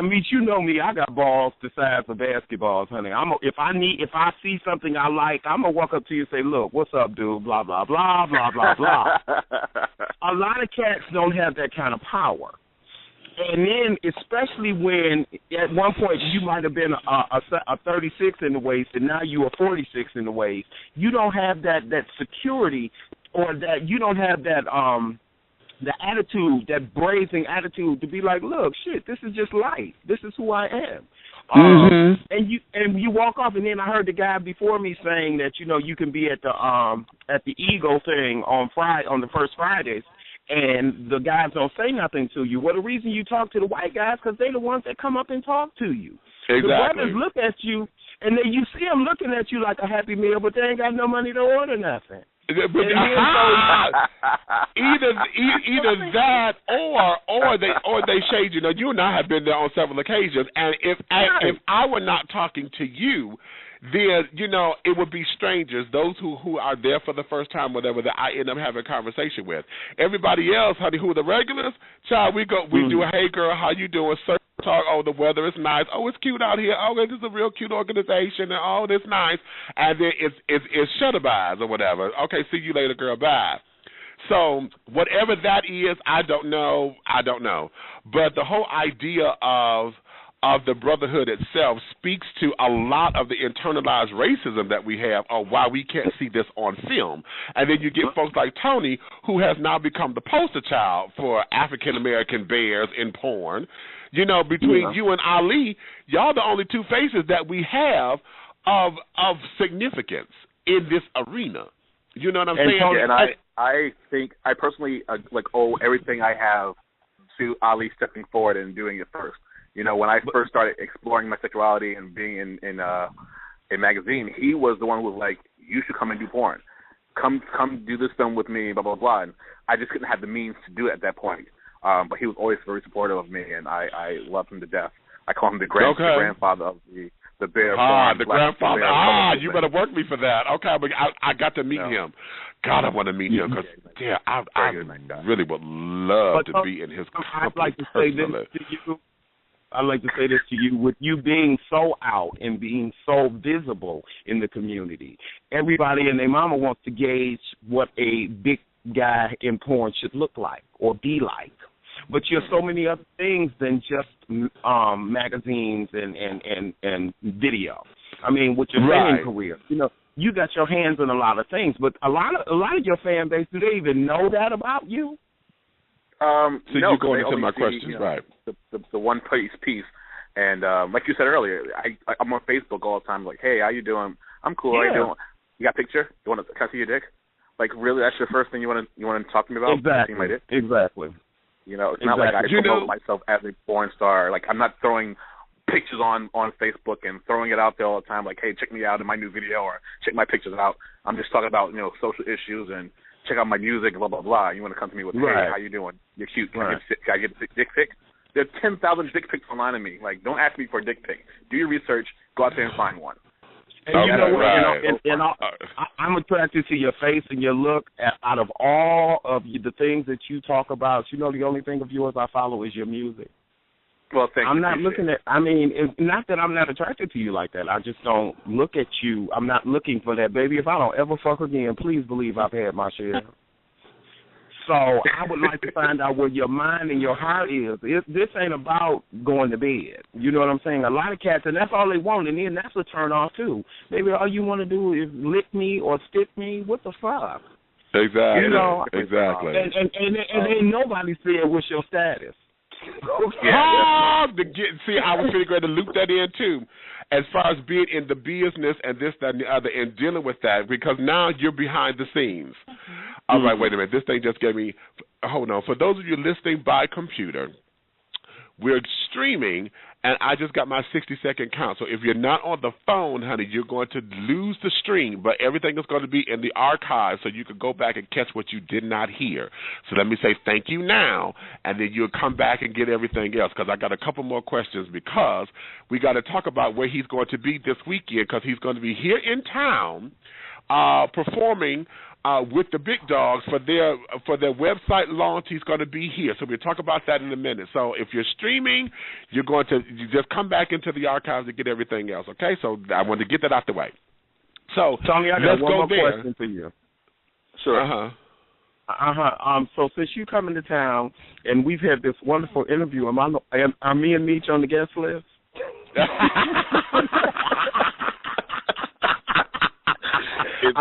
Meech, you know me. I got balls the size of basketballs, honey. If I see something I like, I'm gonna walk up to you and say, "Look, what's up, dude? Blah blah blah blah blah blah." A lot of cats don't have that kind of power. And then, especially when at one point you might have been a 36 in the waist, and now you are 46 in the waist, you don't have that security, or that you don't have that the attitude, that brazen attitude to be like, look, shit, this is just life. This is who I am. And you walk off, and then I heard the guy before me saying that you can be at the Eagle thing on the first Fridays. And the guys don't say nothing to you. Well, the reason you talk to the white guys because they're the ones that come up and talk to you. Exactly. The brothers look at you, and then you see them looking at you like a Happy Meal, but they ain't got no money to order nothing. Either that or they shade you. Now, you and I have been there on several occasions, and if I were not talking to you, then, it would be strangers, those who are there for the first time, whatever, that I end up having a conversation with. Everybody else, honey, who are the regulars, child, we do a, hey, girl, how you doing? Talk, oh, the weather is nice. Oh, it's cute out here. Oh, this is a real cute organization. And oh, this nice. And then it's shutterbys or whatever. Okay, see you later, girl, bye. So whatever that is, I don't know. But the whole idea of the brotherhood itself speaks to a lot of the internalized racism that we have, or why we can't see this on film. And then you get folks like Tony, who has now become the poster child for African-American bears in porn. Between you and Ali, y'all the only two faces that we have of significance in this arena. You know what I'm saying? Tony, and I think I personally owe everything I have to Ali stepping forward and doing it first. When I first started exploring my sexuality and being in a magazine, he was the one who was like, "You should come and do porn. Come do this film with me, blah, blah, blah." And I just couldn't have the means to do it at that point. But he was always very supportive of me, and I love him to death. I call him the grandfather of the bear. The grandfather. You better work me for that. Okay, but I got to meet him. God, I want to meet him because, I really would love to be in his company personally. I'd like to say this to you. With you being so out and being so visible in the community, everybody and their mama wants to gauge what a big guy in porn should look like or be like. But you're so many other things than just magazines and video. I mean, with your singing career, you got your hands in a lot of things, but a lot of your fan base, do they even know that about you? So no, you're going into my see, questions, right? The one piece, and like you said earlier, I'm on Facebook all the time. Like, hey, how you doing? I'm cool. How you doing? You got a picture? Can I see your dick? Like, really? That's your first thing you want to talk to me about? Exactly. See my dick? Exactly. You know, it's not like I promote myself as a porn star. Like, I'm not throwing pictures on Facebook and throwing it out there all the time. Like, hey, check me out in my new video or check my pictures out. I'm just talking about social issues and check out my music, blah blah blah. You want to come to me with, hey, how you doing? You're cute. Can I get a dick pic? There are 10,000 dick pics online of me. Like, don't ask me for a dick pic. Do your research. Go out there and find one. And you know what? I'm attracted to your face and your look. Out of all of the things that you talk about, the only thing of yours I follow is your music. Well, thank you. I'm not looking at. I mean, it's not that I'm not attracted to you like that. I just don't look at you. I'm not looking for that, baby. If I don't ever fuck again, please believe I've had my share. So I would like to find out where your mind and your heart is. This ain't about going to bed. You know what I'm saying? A lot of cats, and that's all they want, and then that's a turn off too. Baby, all you want to do is lick me or stick me. What the fuck? Exactly. Exactly. And ain't nobody saying what's your status. I was pretty great to loop that in too, as far as being in the business and this, that, and the other, and dealing with that, because now you're behind the scenes. All right, wait a minute. This thing just gave me. Hold on. For those of you listening by computer, we're streaming, and I just got my 60-second count. So if you're not on the phone, honey, you're going to lose the stream, but everything is going to be in the archive so you can go back and catch what you did not hear. So let me say thank you now, and then you'll come back and get everything else, because I got a couple more questions, because we got to talk about where he's going to be this weekend, because he's going to be here in town performing with the big dogs for their website launch. He's going to be here, so we'll talk about that in a minute. So if you're streaming, you just come back into the archives to get everything else. Okay, so I wanted to get that out the way. So Tony, I got one more question for you. Sure. So since you come into town and we've had this wonderful interview, are me and Meech on the guest list? I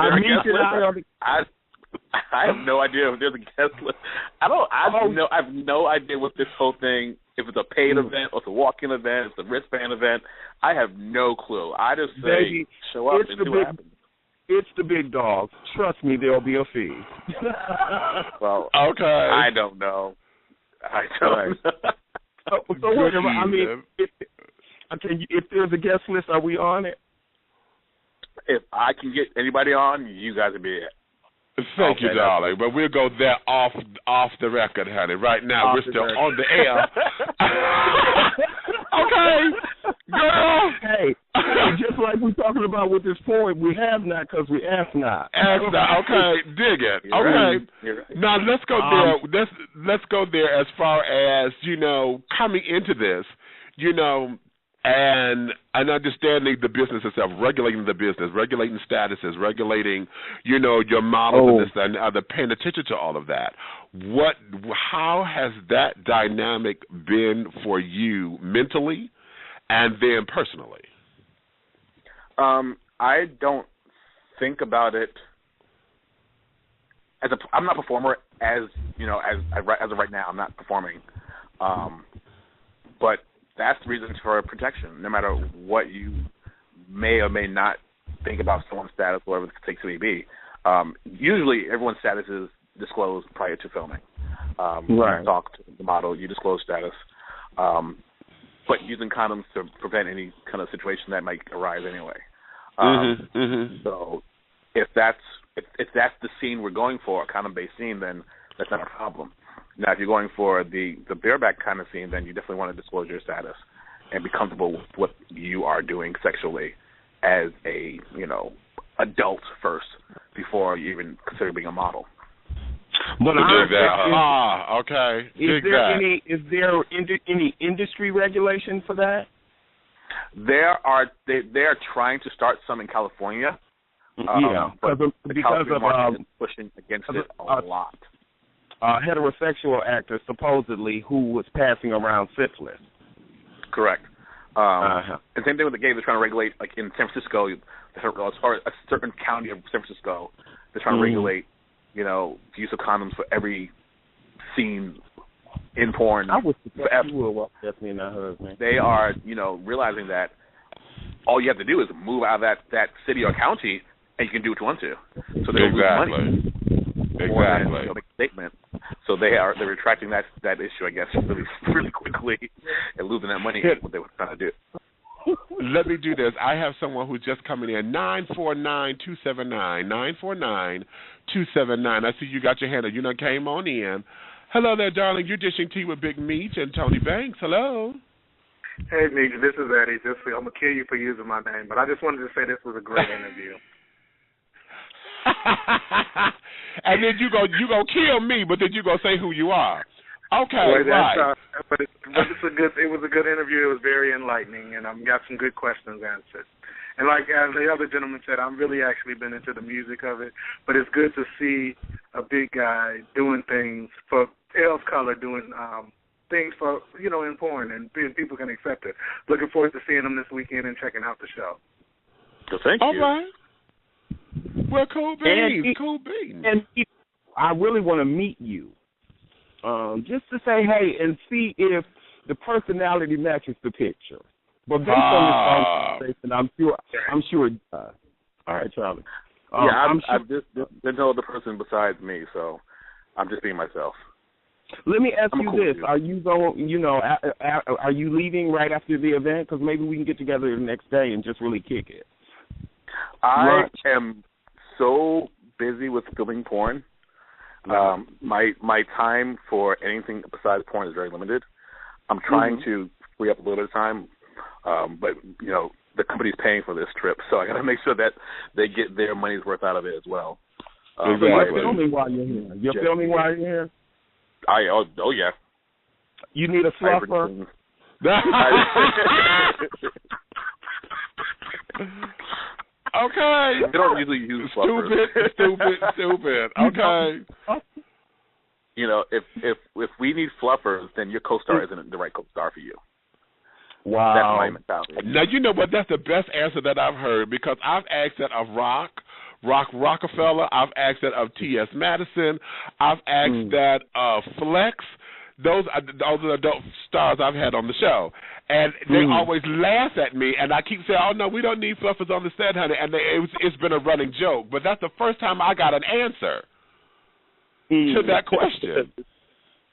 have no idea if there's a guest list. I have no idea what this whole thing, if it's a paid event or it's a walk-in event, if it's a wristband event. I have no clue. I just say show up and see what happens. It's the big dogs. Trust me, there'll be a fee. Well, okay. I don't know. So whatever. I mean, if there's a guest list, are we on it? If I can get anybody on, you guys will be it. Thank you, darling. But we'll go there off the record, honey. Right now, we're still on the air. Okay, girl. Hey, just like we're talking about with this point, we have not because we ask not. Ask not. Okay, dig it. Okay. Right. Now let's go there. Let's go there as far as coming into this, and understanding the business itself, regulating the business, regulating statuses, regulating, your models and this, that, and the other, paying attention to all of that. How has that dynamic been for you mentally and then personally? I don't think about it I'm not a performer as of right now. I'm not performing, but that's the reason for protection. No matter what you may or may not think about someone's status, whatever the case may be, usually everyone's status is disclosed prior to filming. Right. You talk to the model, you disclose status, but using condoms to prevent any kind of situation that might arise anyway. So if that's the scene we're going for, a condom-based scene, then that's not a problem. Now, if you're going for the bareback kind of scene, then you definitely want to disclose your status and be comfortable with what you are doing sexually as a, adult first before you even consider being a model. But okay. Is there any industry regulation for that? They are trying to start some in California. But because of pushing against it a lot. Heterosexual actor supposedly who was passing around syphilis. Correct. And same thing with the gay. They're trying to regulate, like in San Francisco, as far as a certain county of San Francisco, they're trying to regulate, you know, the use of condoms for every scene in porn. I was surprised you would walk Stephanie and husband. They are, you know, realizing that all you have to do is move out of that city or county, and you can do what you want to. So they don't lose money. Exactly. Make a statement. So they're retracting that issue, I guess, really quickly and losing that money. What they were trying to do. Let me do this. I have someone who's just coming in. 949-279. 949-279. I see you got your hand up. You done came on in. Hello there, darling. You're dishing tea with Big Meech and Tony Banks. Hello. Hey, Meech. This is Eddie. I'm gonna kill you for using my name, but I just wanted to say this was a great interview. And then you go kill me, but then you go say who you are. Okay, well, right. But it was a good interview. It was very enlightening, and I've got some good questions answered. And like as the other gentleman said, I'm really actually been into the music of it, but it's good to see a big guy doing things for else color, doing things for, you know, in porn, and people can accept it. Looking forward to seeing him this weekend and checking out the show. So thank you. All right. Well, cool beans. Cool beans. And I really want to meet you, just to say hey and see if the personality matches the picture. But based on this conversation, I'm sure it does. All right, Charlie. There's no other person besides me, so I'm just being myself. Let me ask you this: are you going? You know, are you leaving right after the event? Because maybe we can get together the next day and just really kick it. I am so busy with filming porn. My time for anything besides porn is very limited. I'm trying to free up a little bit of time, but you know the company's paying for this trip, so I got to make sure that they get their money's worth out of it as well. You're filming while you're here. You're filming while you're here. Oh yeah. You need a fluffer. Okay. They don't usually use fluffers. Stupid. Okay. You know, if we need fluffers, then your co-star isn't the right co-star for you. Wow. That's my mentality. Now, you know what? That's the best answer that I've heard, because I've asked that of Rockefeller. I've asked that of T.S. Madison. I've asked that of Flex. Those are the stars I've had on the show. And they always laugh at me, and I keep saying, oh, no, we don't need fluffers on the set, honey. And it's been a running joke. But that's the first time I got an answer to that question.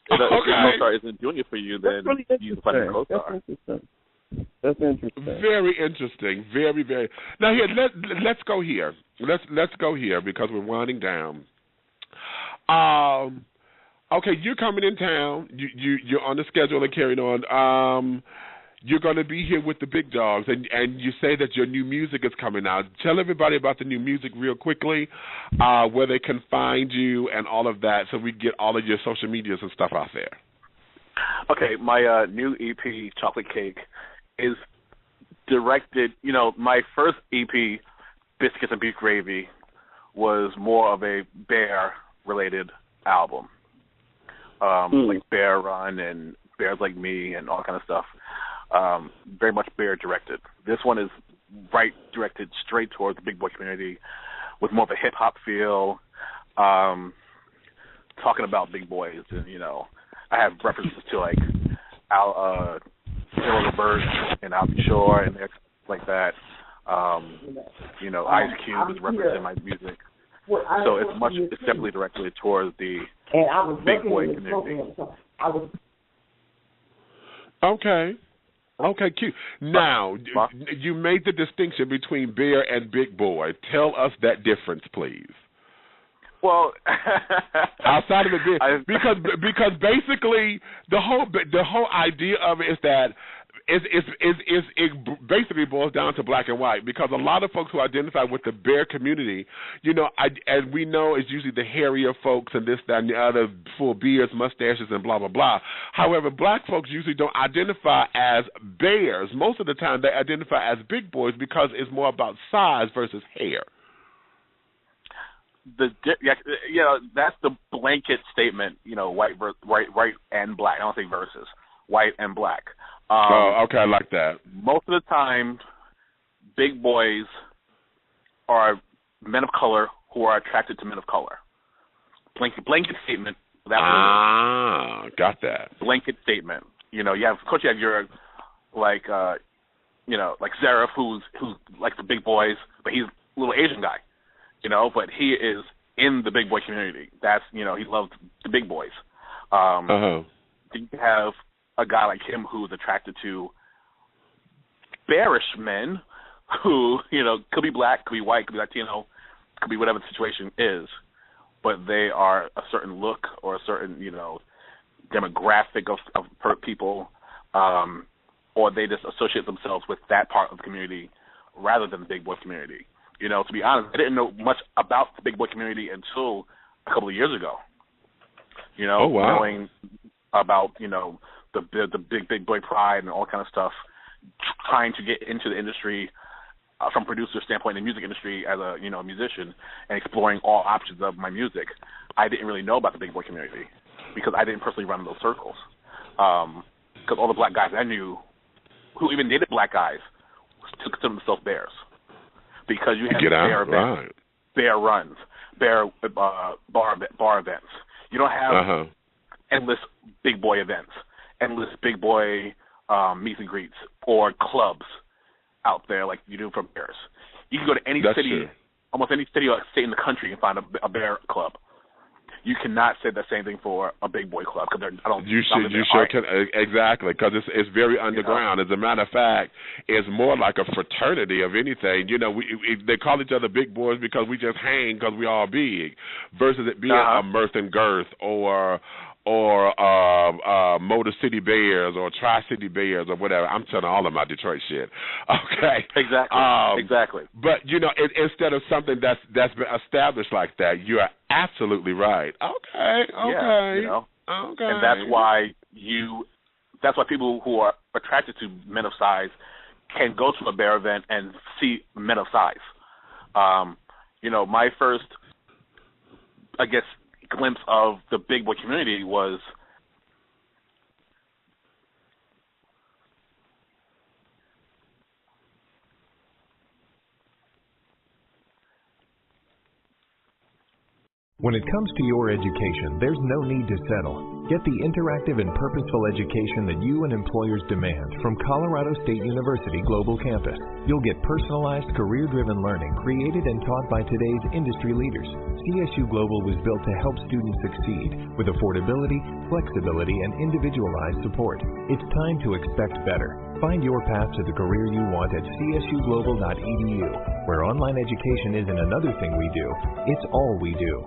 If your co-star isn't doing it for you, then you find a co-star. That's interesting. Very interesting. Very, very. Now, here, let's go here. Let's go here because we're winding down. Okay, you're coming in town. You're on the schedule and carrying on. You're going to be here with the big dogs, and you say that your new music is coming out. Tell everybody about the new music real quickly, where they can find you and all of that, so we can get all of your social medias and stuff out there. Okay, my new EP, Chocolate Cake, is directed. You know, my first EP, Biscuits and Beef Gravy, was more of a bear-related album. Like Bear Run and Bears Like Me and all kind of stuff. Very much bear directed. This one is directed straight towards the big boy community with more of a hip hop feel, talking about big boys, and you know, I have references to like Al Bird and Al Shore and like that. You know, Ice Cube is representing my music. So it's definitely directly towards the big boy community. Okay, cute. Now, you made the distinction between bear and big boy. Tell us that difference, please. Well, outside of it, because basically the whole idea of it is that it basically boils down to black and white, because a lot of folks who identify with the bear community, you know, as we know, it's usually the hairier folks and this, that, and the other, full beards, mustaches, and blah, blah, blah. However, black folks usually don't identify as bears. Most of the time they identify as big boys because it's more about size versus hair. That's the blanket statement, you know, white and black. I don't think versus. white, and black. Okay, I like that. Most of the time, big boys are men of color who are attracted to men of color. Blanket statement. Got that. Blanket statement. You know, of course you have your like Zaref who likes the big boys, but he's a little Asian guy. You know, but he is in the big boy community. That's, he loves the big boys. You have a guy like him who's attracted to bearish men who, could be black, could be white, could be Latino, could be whatever the situation is, but they are a certain look or a certain, demographic of people, or they just associate themselves with that part of the community rather than the big boy community. To be honest, I didn't know much about the big boy community until a couple of years ago. Oh, wow. Knowing about, the big boy pride and all that kind of stuff, trying to get into the industry from a producer standpoint in the music industry as a, musician and exploring all options of my music. I didn't really know about the big boy community because I didn't personally run in those circles. Because all the black guys I knew who even dated black guys still consider themselves bears. Because you have bear events, bear runs, bear bar events. You don't have endless big boy events, endless big boy meets and greets or clubs out there like you do for bears. You can go to any city, almost any city or state in the country and find a bear club. You cannot say the same thing for a big boy club because you sure can, exactly, because it's very underground. As a matter of fact, it's more like a fraternity of anything. They call each other big boys because we just hang because we all big, versus it being a Mirth and Girth or Motor City Bears or Tri-City Bears or whatever. I'm telling all of my Detroit shit. Okay. Exactly. But, instead of something that's been established like that, you are absolutely right. Okay. Yeah, Okay. And that's why people who are attracted to men of size can go to a bear event and see men of size. My first, I guess, glimpse of the big boy community was when it comes to your education, there's no need to settle. Get the interactive and purposeful education that you and employers demand from Colorado State University Global Campus. You'll get personalized, career-driven learning created and taught by today's industry leaders. CSU Global was built to help students succeed with affordability, flexibility, and individualized support. It's time to expect better. Find your path to the career you want at csuglobal.edu, where online education isn't another thing we do, it's all we do.